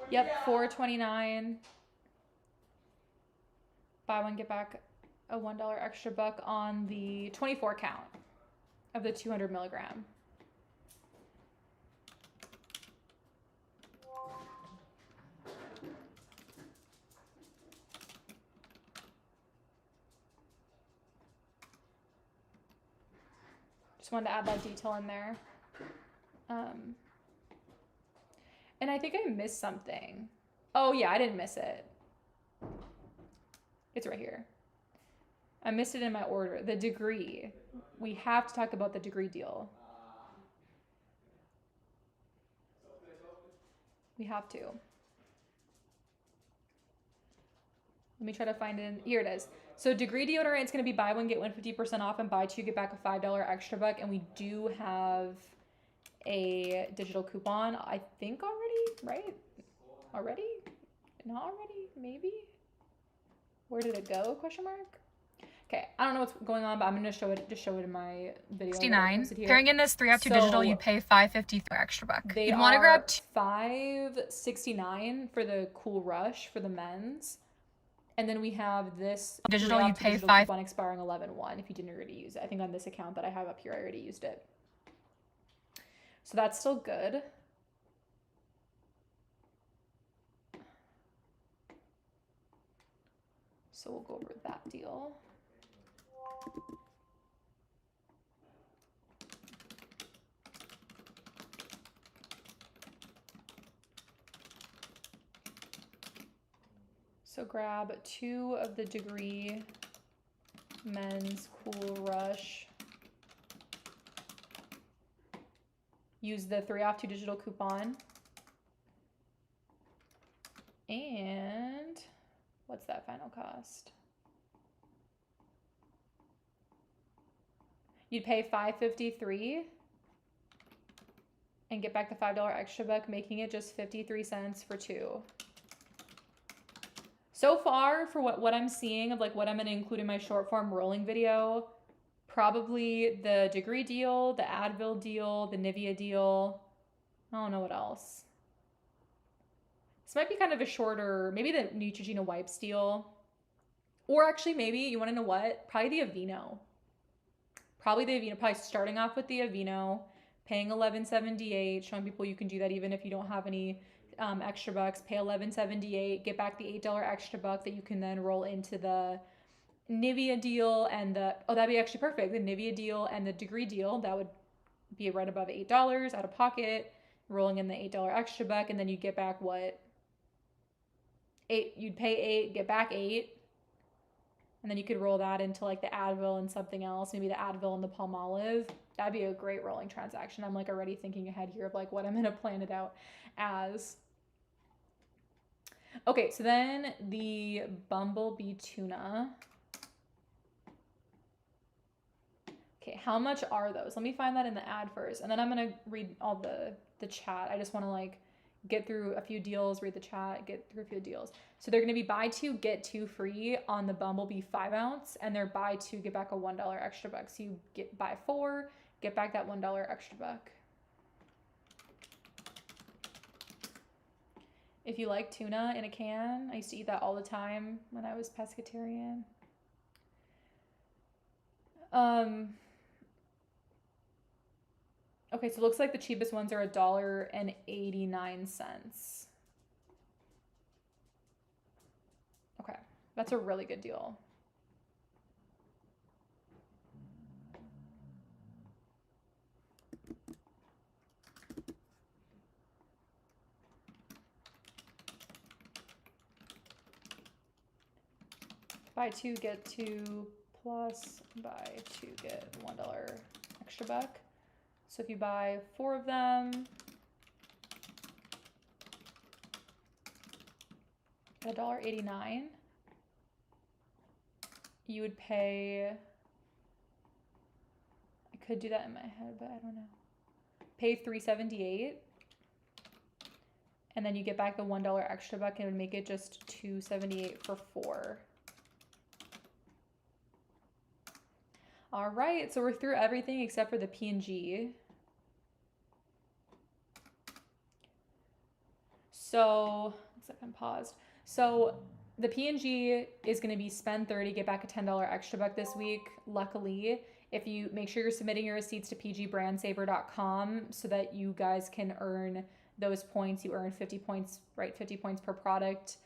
Yep, $4.29. Buy one, get back a $1 extra buck on the 24 count of the 200 milligram. Just wanted to add that detail in there. And I think I missed something. Oh yeah, I didn't miss it. It's right here. I missed it in my order. The degree. We have to talk about the degree deal. We have to. Let me try to find it. Here it is. So degree deodorant is going to be buy one, get one 50% off, and buy two, get back a $5 extra buck. And we do have a digital coupon, I think already, right? Already? Not already? Maybe? Where did it go? Question mark? Okay, I don't know what's going on, but I'm gonna show it. Just show it in my video. 69. Pairing in this 3-off-2 digital, you pay $5.50 for extra buck. You'd want to grab $5.69 for the Cool Rush for the men's, and then we have this digital. You pay digital coupon expiring 11/1 if you didn't already use it. I think on this account that I have up here, I already used it. So that's still good. So we'll go over that deal. So grab 2 of the Degree Men's Cool Rush. Use the 3-off-2 digital coupon. And what's that final cost? You'd pay $5.53 and get back the $5 extra buck, making it just 53 cents for 2. So far, for what I'm seeing of like what I'm going to include in my short form rolling video, probably the Degree deal, the Advil deal, the Nivea deal. I don't know what else. This might be kind of a shorter, maybe the Neutrogena wipes deal. Or actually maybe, you want to know what? Probably the Aveeno. Probably starting off with the Aveeno, paying $11.78, showing people you can do that even if you don't have any extra bucks, pay $11.78, get back the $8 extra buck that you can then roll into the Nivea deal and the, oh, that'd be actually perfect. The Nivea deal and the Degree deal, that would be right above $8 out of pocket, rolling in the $8 extra buck, and then you get back what? You'd pay 8, get back 8, and then you could roll that into like the Advil and something else, maybe the Advil and the Palmolive. That'd be a great rolling transaction. I'm like already thinking ahead here of like what I'm gonna plan it out as. Okay, so then the Bumblebee tuna. Okay, how much are those? Let me find that in the ad first, and then I'm gonna read all the chat. I just want to like get through a few deals, read the chat, get through a few deals. So they're gonna be buy 2 get 2 free on the Bumblebee 5-ounce, and they're buy 2 get back a $1 extra buck. So you buy 4, get back that $1 extra buck. If you like tuna in a can, I used to eat that all the time when I was pescatarian. Okay, so it looks like the cheapest ones are $1.89. Okay, that's a really good deal. Buy 2 get 2 plus buy 2 get $1 extra buck. So if you buy 4 of them, $1.89, you would pay, I could do that in my head, but I don't know. Pay $3.78, and then you get back the $1 extra buck, and it would make it just $2.78 for 4. All right, so we're through everything except for the P&G. So, one second, paused. So the P&G is going to be spend 30, get back a $10 extra buck this week. Luckily, if you make sure you're submitting your receipts to pgbrandsaver.com so that you guys can earn those points. You earn 50 points, right? 50 points per product.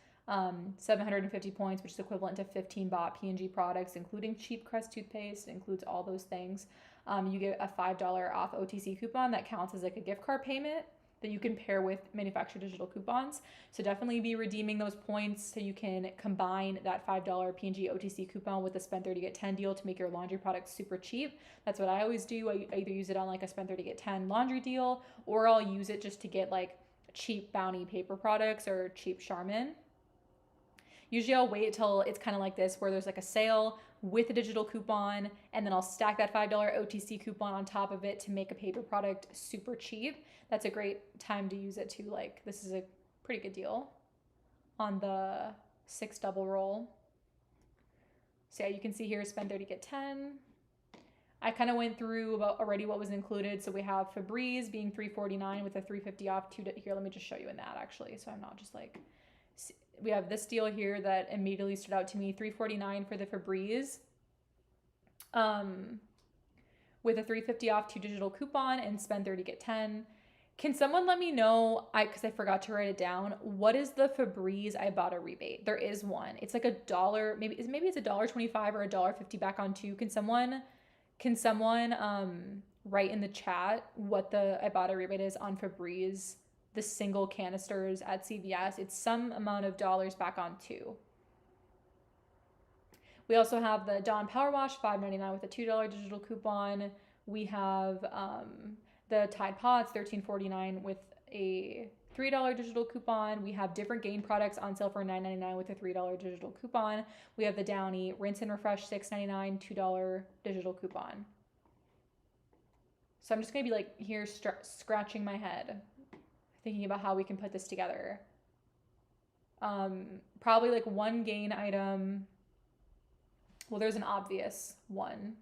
750 points, which is equivalent to 15 bought P&G products, including cheap Crest toothpaste. It includes all those things. You get a $5 off OTC coupon that counts as like a gift card payment that you can pair with manufacturer digital coupons. So definitely be redeeming those points so you can combine that $5 P&G OTC coupon with the spend 30 get 10 deal to make your laundry products super cheap. That's what I always do. I either use it on like a spend 30 get 10 laundry deal, or I'll use it just to get like cheap Bounty paper products or cheap Charmin. Usually I'll wait till it's kind of like this where there's like a sale with a digital coupon, and then I'll stack that $5 OTC coupon on top of it to make a paper product super cheap. That's a great time to use it too. Like this is a pretty good deal on the 6 double roll. So yeah, you can see here spend 30 get 10. I kind of went through about already what was included. So we have Febreze being $3.49 with a $3.50 off. Here, let me just show you an ad actually, so I'm not just like, we have this deal here that immediately stood out to me, $3.49 for the Febreze, with a $3.50 off 2 digital coupon and spend 30 get 10. Can someone let me know, because I forgot to write it down, what is the Febreze Ibotta rebate? There is one. It's like $1, maybe it's $1.25 or $1.50 back on 2. Can someone write in the chat what the Ibotta rebate is on Febreze, the single canisters at CVS? It's some amount of dollars back on 2. We also have the Dawn Power Wash, $5.99 with a $2 digital coupon. We have the Tide Pods, $13.49 with a $3 digital coupon. We have different Gain products on sale for $9.99 with a $3 digital coupon. We have the Downy Rinse and Refresh, $6.99, $2 digital coupon. So I'm just gonna be like here scratching my head, thinking about how we can put this together. Probably like one Gain item. Well, there's an obvious one.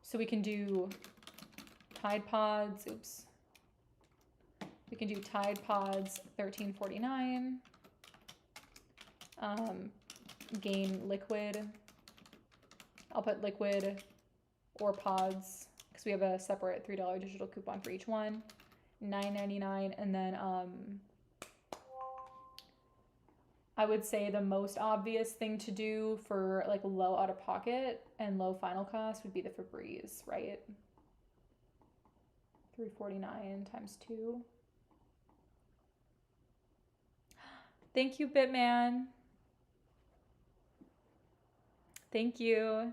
So we can do Tide Pods, We can do Tide Pods, $13.49. Gain liquid. I'll put liquid or pods because we have a separate $3 digital coupon for each one. $9.99, and then I would say the most obvious thing to do for like low out of pocket and low final cost would be the Febreze, right? $3.49 times 2. Thank you, Bitman. Thank you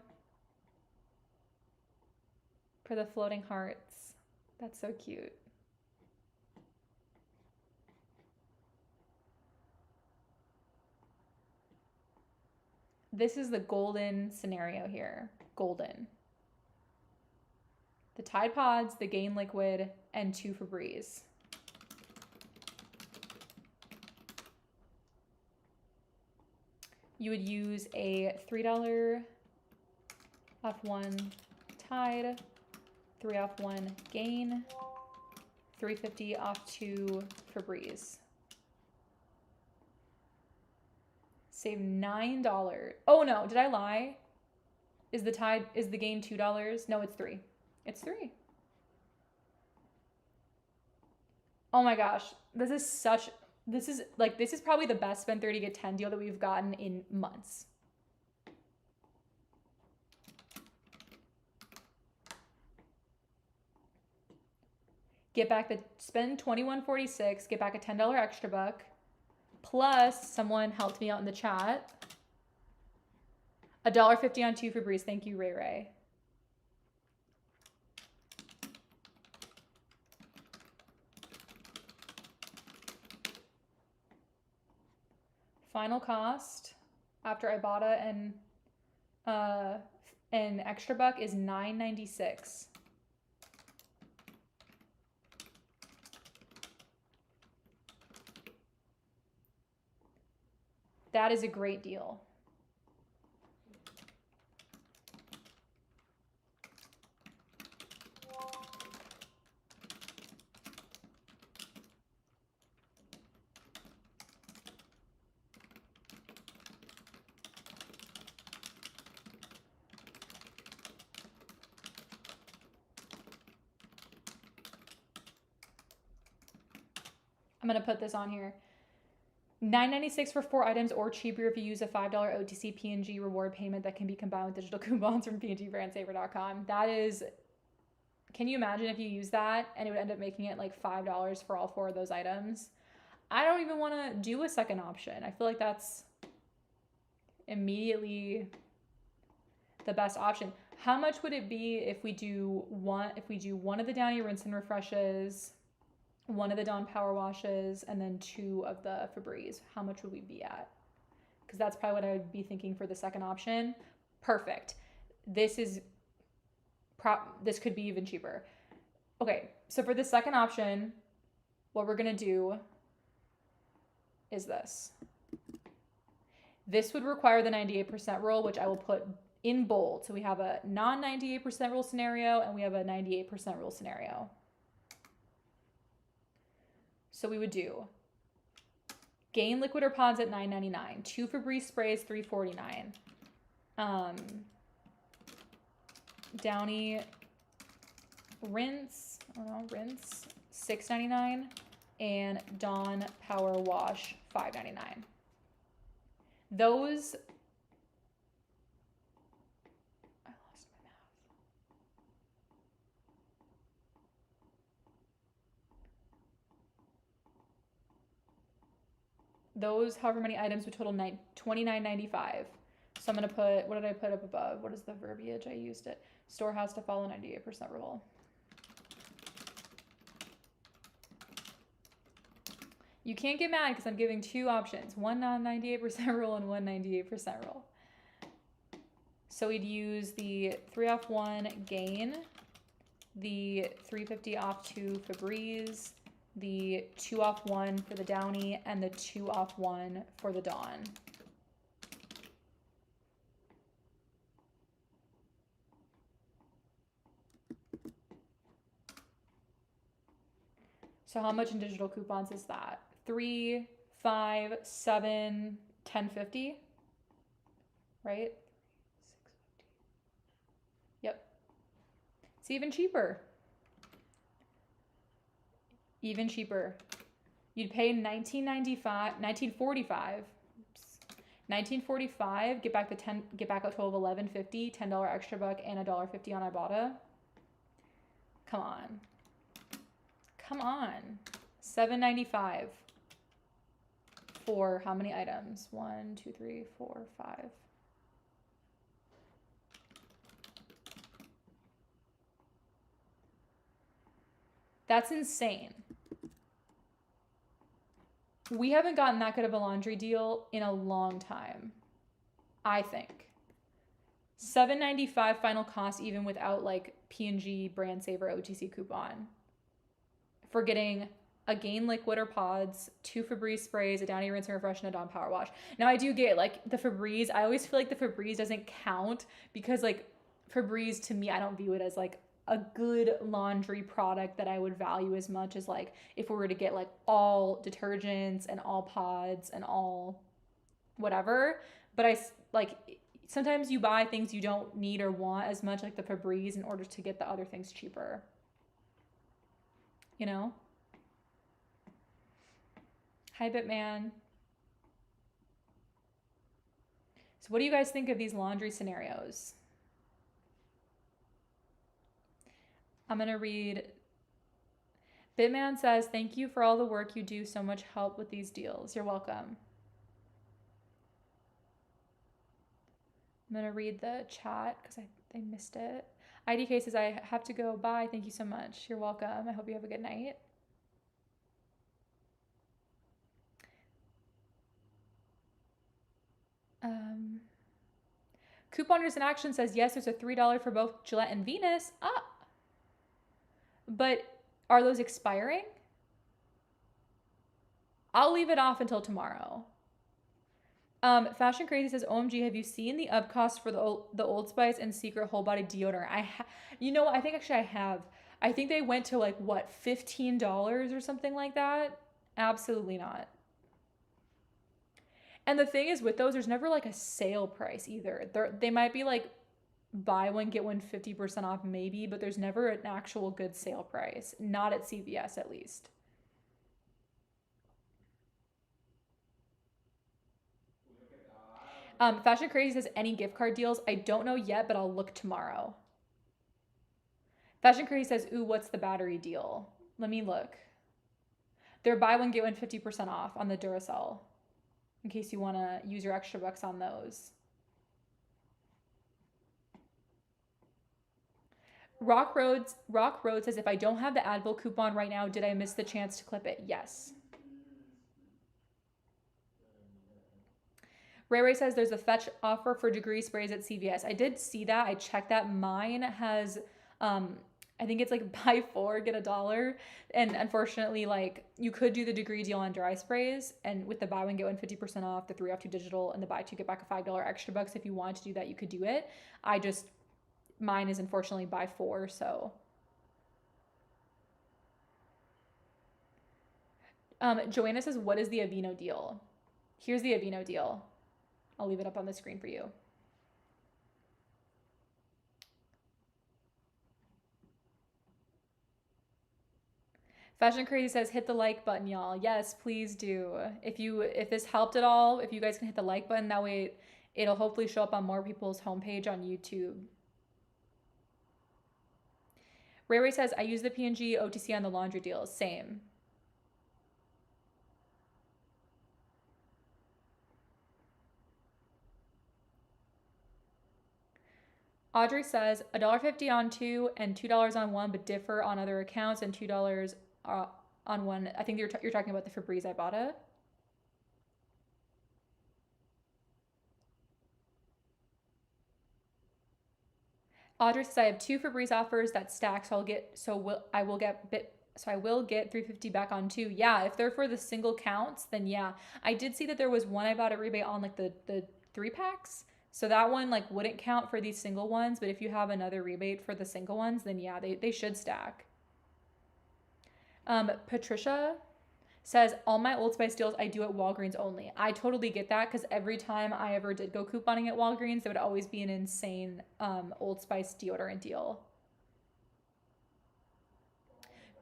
for the floating hearts. That's so cute. This is the golden scenario here. Golden. The Tide Pods, the Gain Liquid, and 2 Febreze. You would use a $3 off 1 Tide, 3 off 1 Gain, $3.50 off 2 Febreze. Save $9. Oh no, did I lie? Is the Gain $2? No, it's 3. It's 3. Oh my gosh, this is probably the best spend 30 get 10 deal that we've gotten in months. Get back spend $21.46, get back a $10 extra buck. Plus, someone helped me out in the chat. $1.50 on 2 Febreze. Thank you, Ray Ray. Final cost after Ibotta and extra buck is $9.96. That is a great deal. I'm going to put this on here. $9.96 for 4 items or cheaper if you use a $5 OTC P&G reward payment that can be combined with digital coupons from pngbrandsaver.com. That is, can you imagine if you use that and it would end up making it like $5 for all 4 of those items? I don't even want to do a second option. I feel like that's immediately the best option. How much would it be if we do one of the Downy rinse and refreshes, 1 of the Dawn power washes, and then 2 of the Febreze? How much would we be at? Because that's probably what I would be thinking for the second option. Perfect. This could be even cheaper. Okay, so for the second option, what we're gonna do is this. This would require the 98% rule, which I will put in bold. So we have a non-98% rule scenario and we have a 98% rule scenario. So we would do Gain liquid or pods at $9.99, 2 Febreze sprays $3.49, Downy rinse $6.99, and Dawn power wash $5.99. Those, I lost my math. Those however many items would total $29.95. So I'm gonna put, what did I put up above? What is the verbiage I used it? Store has to follow 98% rule. You can't get mad because I'm giving 2 options, 1 non-98% rule and 1 98% rule. So we'd use the 3 off 1 Gain, the $3.50 off 2 Febreze, the 2 off 1 for the Downy, and the 2 off 1 for the Dawn. So how much in digital coupons is that? 3, 5, 7, 10.50, right? 6.50. Yep. It's even cheaper. Even cheaper. You'd pay $19.45, get back a total of $11.50, $10 extra buck, and $1.50 on Ibotta. Come on. Come on. $7.95 for how many items? 1, 2, 3, 4, 5. That's insane. We haven't gotten that good of a laundry deal in a long time, I think. $7.95 final cost even without like P&G brand saver OTC coupon for getting a Gain liquid or pods, 2 Febreze sprays, a Downy rinse and refresh, and a Dawn power wash. Now I do get like the Febreze. I always feel like the Febreze doesn't count because like Febreze to me, I don't view it as like a good laundry product that I would value as much as like if we were to get like all detergents and all pods and all whatever. But I like sometimes you buy things you don't need or want as much, like the Febreze, in order to get the other things cheaper. You know? Hi, Bitman. So what do you guys think of these laundry scenarios? I'm going to read. Bitman says, thank you for all the work you do. So much help with these deals. You're welcome. I'm going to read the chat because I missed it. IDK says, I have to go. Bye. Thank you so much. You're welcome. I hope you have a good night. Couponers in Action says, yes, there's a $3 for both Gillette and Venus. Ah. But are those expiring? I'll leave it off until tomorrow. Fashion Crazy says, OMG, have you seen the up cost for the Old Spice and Secret Whole Body deodorant? You know, I think actually I have. I think they went to like, what, $15 or something like that? Absolutely not. And the thing is with those, there's never like a sale price either. They might be like buy one, get one 50% off maybe, but there's never an actual good sale price. Not at CVS at least. Fashion Crazy says, any gift card deals? I don't know yet, but I'll look tomorrow. Fashion Crazy says, ooh, what's the battery deal? Let me look. They're buy one, get one 50% off on the Duracell, in case you want to use your extra bucks on those. Rock Road says, if I don't have the Advil coupon right now, did I miss the chance to clip it? Yes. Ray says there's a fetch offer for degree sprays at CVS. I did see that. I checked that. Mine has, I think it's like buy 4, get $1. And unfortunately, like you could do the degree deal on dry sprays, and with the buy one, get one 50% off, the 3 off 2 digital, and the buy 2, get back a $5 extra bucks. If you wanted to do that, you could do it. Mine is unfortunately buy 4, so. Joanna says, what is the Aveeno deal? Here's the Aveeno deal. I'll leave it up on the screen for you. Fashion Crazy says, hit the like button, y'all. Yes, please do. If this helped at all, if you guys can hit the like button, that way it'll hopefully show up on more people's homepage on YouTube. Ray says, I use the P&G OTC on the laundry deals. Same. Audrey says, $1.50 on 2 and $2 on 1, but differ on other accounts, and $2 on 1. I think you're talking about the Febreze Ibotta. Audrey says, I have 2 Febreze offers that stack, so I will get $3.50 back on 2. Yeah, if they're for the single counts, then yeah. I did see that there was one I bought a rebate on, like the 3 packs. So that one like wouldn't count for these single ones, but if you have another rebate for the single ones, then yeah, they should stack. Patricia says, all my Old Spice deals I do at Walgreens only. I totally get that, because every time I ever did go couponing at Walgreens, there would always be an insane Old Spice deodorant deal.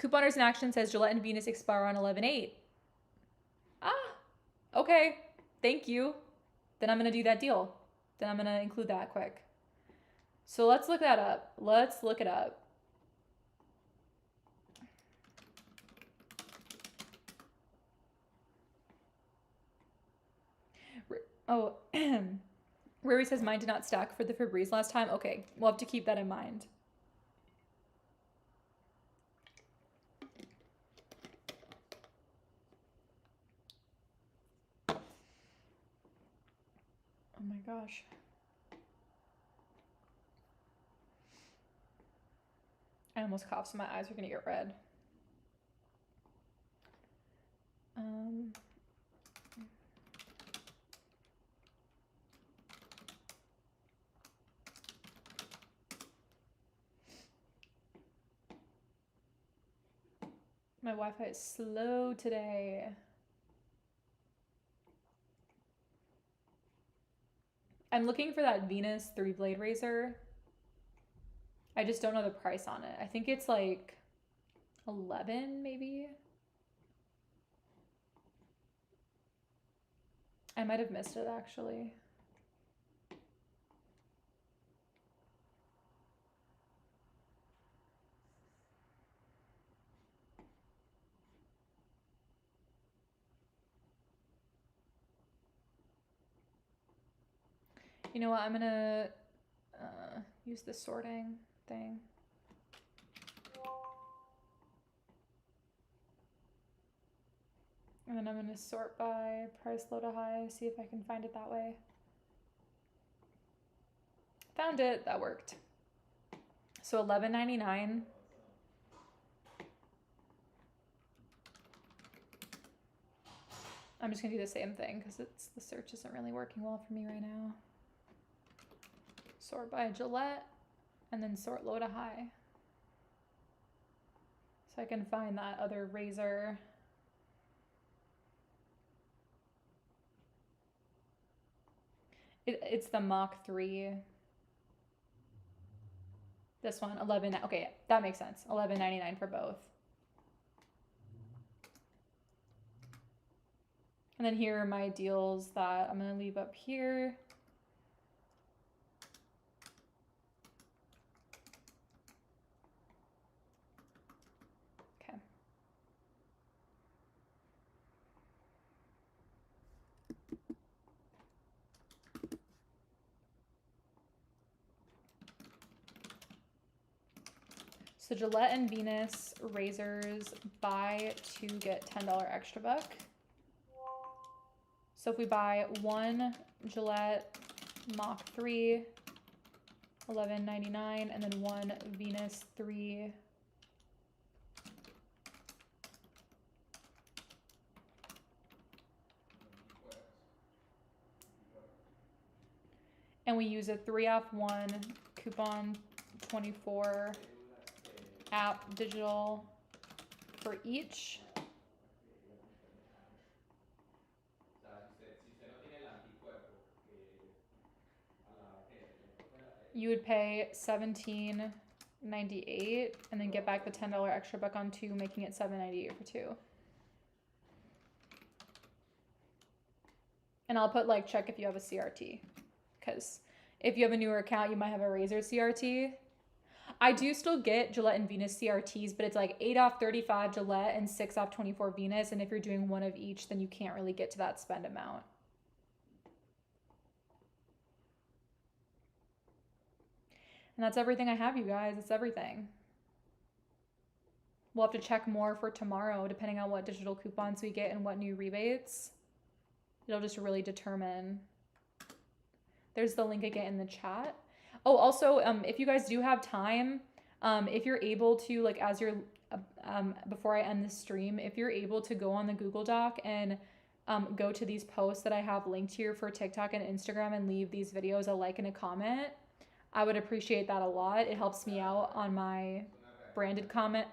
Couponers in Action says Gillette and Venus expire on 11/8. Ah, okay. Thank you. Then I'm going to do that deal. Then I'm going to include that quick. So let's look that up. Let's look it up. Oh, Riri says mine did not stack for the Febreze last time. Okay, we'll have to keep that in mind. Oh my gosh. I almost coughed, so my eyes are gonna get red. My Wi-Fi is slow today. I'm looking for that Venus 3-blade razor. I just don't know the price on it. I think it's like 11 maybe. I might have missed it actually. You know what? I'm gonna use the sorting thing. And then I'm gonna sort by price low to high, see if I can find it that way. Found it, that worked. So $11.99. I'm just gonna do the same thing because the search isn't really working well for me right now. Sort by Gillette and then sort low to high. So I can find that other razor. It's the Mach 3. This one, 11, okay, that makes sense. $11.99 for both. And then here are my deals that I'm gonna leave up here. Okay. So Gillette and Venus razors, buy 2 get $10 extra buck. So if we buy 1 Gillette Mach 3, $11.99, and then 1 Venus 3, and we use a 3 off 1 coupon 24 app digital for each. You would pay $17.98 and then get back the $10 extra buck on 2, making it $7.98 for 2. And I'll put like check if you have a CRT, because if you have a newer account, you might have a razor CRT. I do still get Gillette and Venus CRTs, but it's like 8 off 35 Gillette and 6 off 24 Venus. And if you're doing one of each, then you can't really get to that spend amount. And that's everything I have, you guys. It's everything. We'll have to check more for tomorrow, depending on what digital coupons we get and what new rebates. It'll just really determine. There's the link again in the chat. Oh, also, if you guys do have time, if you're able to, like, as you're, before I end the stream, if you're able to go on the Google Doc and go to these posts that I have linked here for TikTok and Instagram and leave these videos a like and a comment, I would appreciate that a lot. It helps me out on my branded content.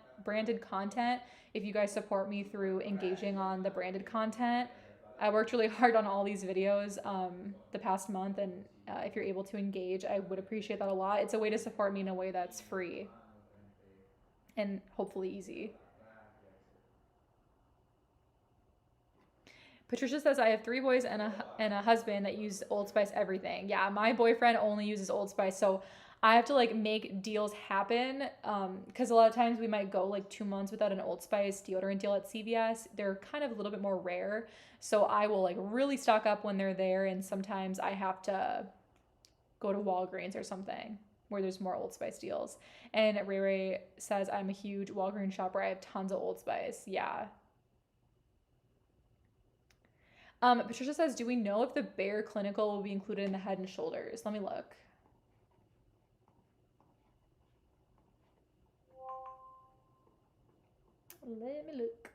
If you guys support me through engaging on the branded content, I worked really hard on all these videos the past month, and if you're able to engage, I would appreciate that a lot. It's a way to support me in a way that's free and hopefully easy. Patricia says, I have 3 boys and a husband that use Old Spice everything. Yeah, my boyfriend only uses Old Spice, so I have to like make deals happen. Because a lot of times we might go like 2 months without an Old Spice deodorant deal at CVS. They're kind of a little bit more rare, so I will like really stock up when they're there, and sometimes I have to go to Walgreens or something where there's more Old Spice deals. And Ray Ray says, I'm a huge Walgreens shopper. I have tons of Old Spice. Yeah. Patricia says, do we know if the Bare Clinical will be included in the Head and Shoulders? Let me look. Let me look.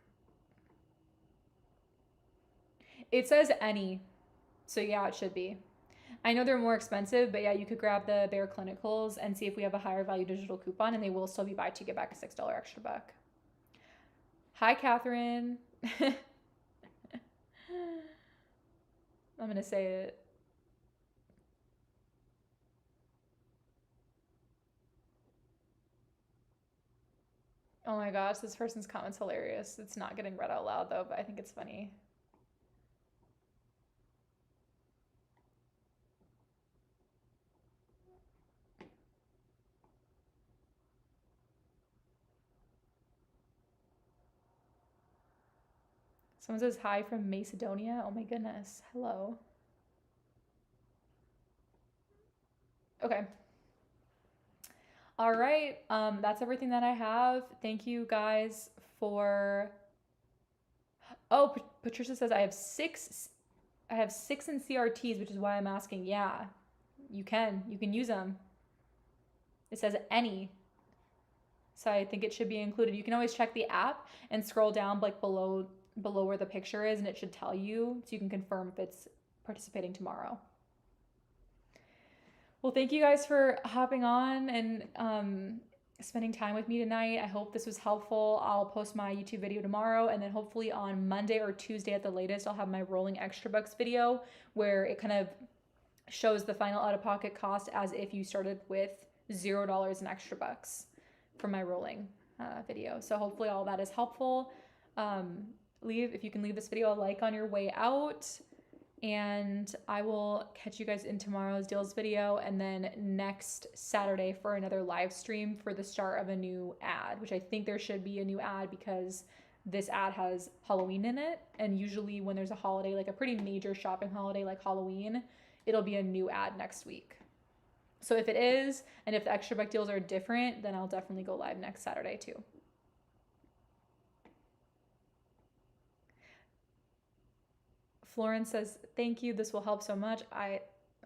It says any. So yeah, it should be. I know they're more expensive, but yeah, you could grab the Bare Clinicals and see if we have a higher value digital coupon, and they will still be buy two, get back a $6 extra buck. Hi, Catherine. I'm going to say it. Oh my gosh, this person's comment's hilarious. It's not getting read out loud though, but I think it's funny. Someone says hi from Macedonia. Oh my goodness. Hello. Okay. All right. That's everything that I have. Thank you guys for. Oh, Patricia says I have six in CRTs, which is why I'm asking. Yeah, you can use them. It says any. So I think it should be included. You can always check the app and scroll down like below where the picture is, and it should tell you, so you can confirm if it's participating tomorrow. Well, thank you guys for hopping on and spending time with me tonight. I hope this was helpful. I'll post my YouTube video tomorrow, and then hopefully on Monday or Tuesday at the latest, I'll have my rolling extra bucks video where it kind of shows the final out-of-pocket cost as if you started with $0 in extra bucks for my rolling video. So hopefully all that is helpful. If you can leave this video a like on your way out, and I will catch you guys in tomorrow's deals video, and then next Saturday for another live stream for the start of a new ad, which I think there should be a new ad because this ad has Halloween in it, and usually when there's a holiday, like a pretty major shopping holiday like Halloween, it'll be a new ad next week. So if it is, and if the extra buck deals are different, then I'll definitely go live next Saturday too. Florence says, thank you. This will help so much.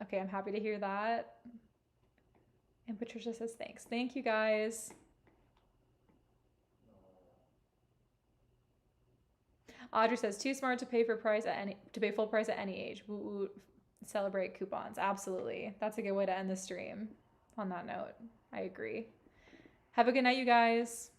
Okay, I'm happy to hear that. And Patricia says, thanks. Thank you guys. Audrey says, too smart to pay full price at any age. Woot woot. Celebrate coupons. Absolutely. That's a good way to end the stream on that note. I agree. Have a good night, you guys.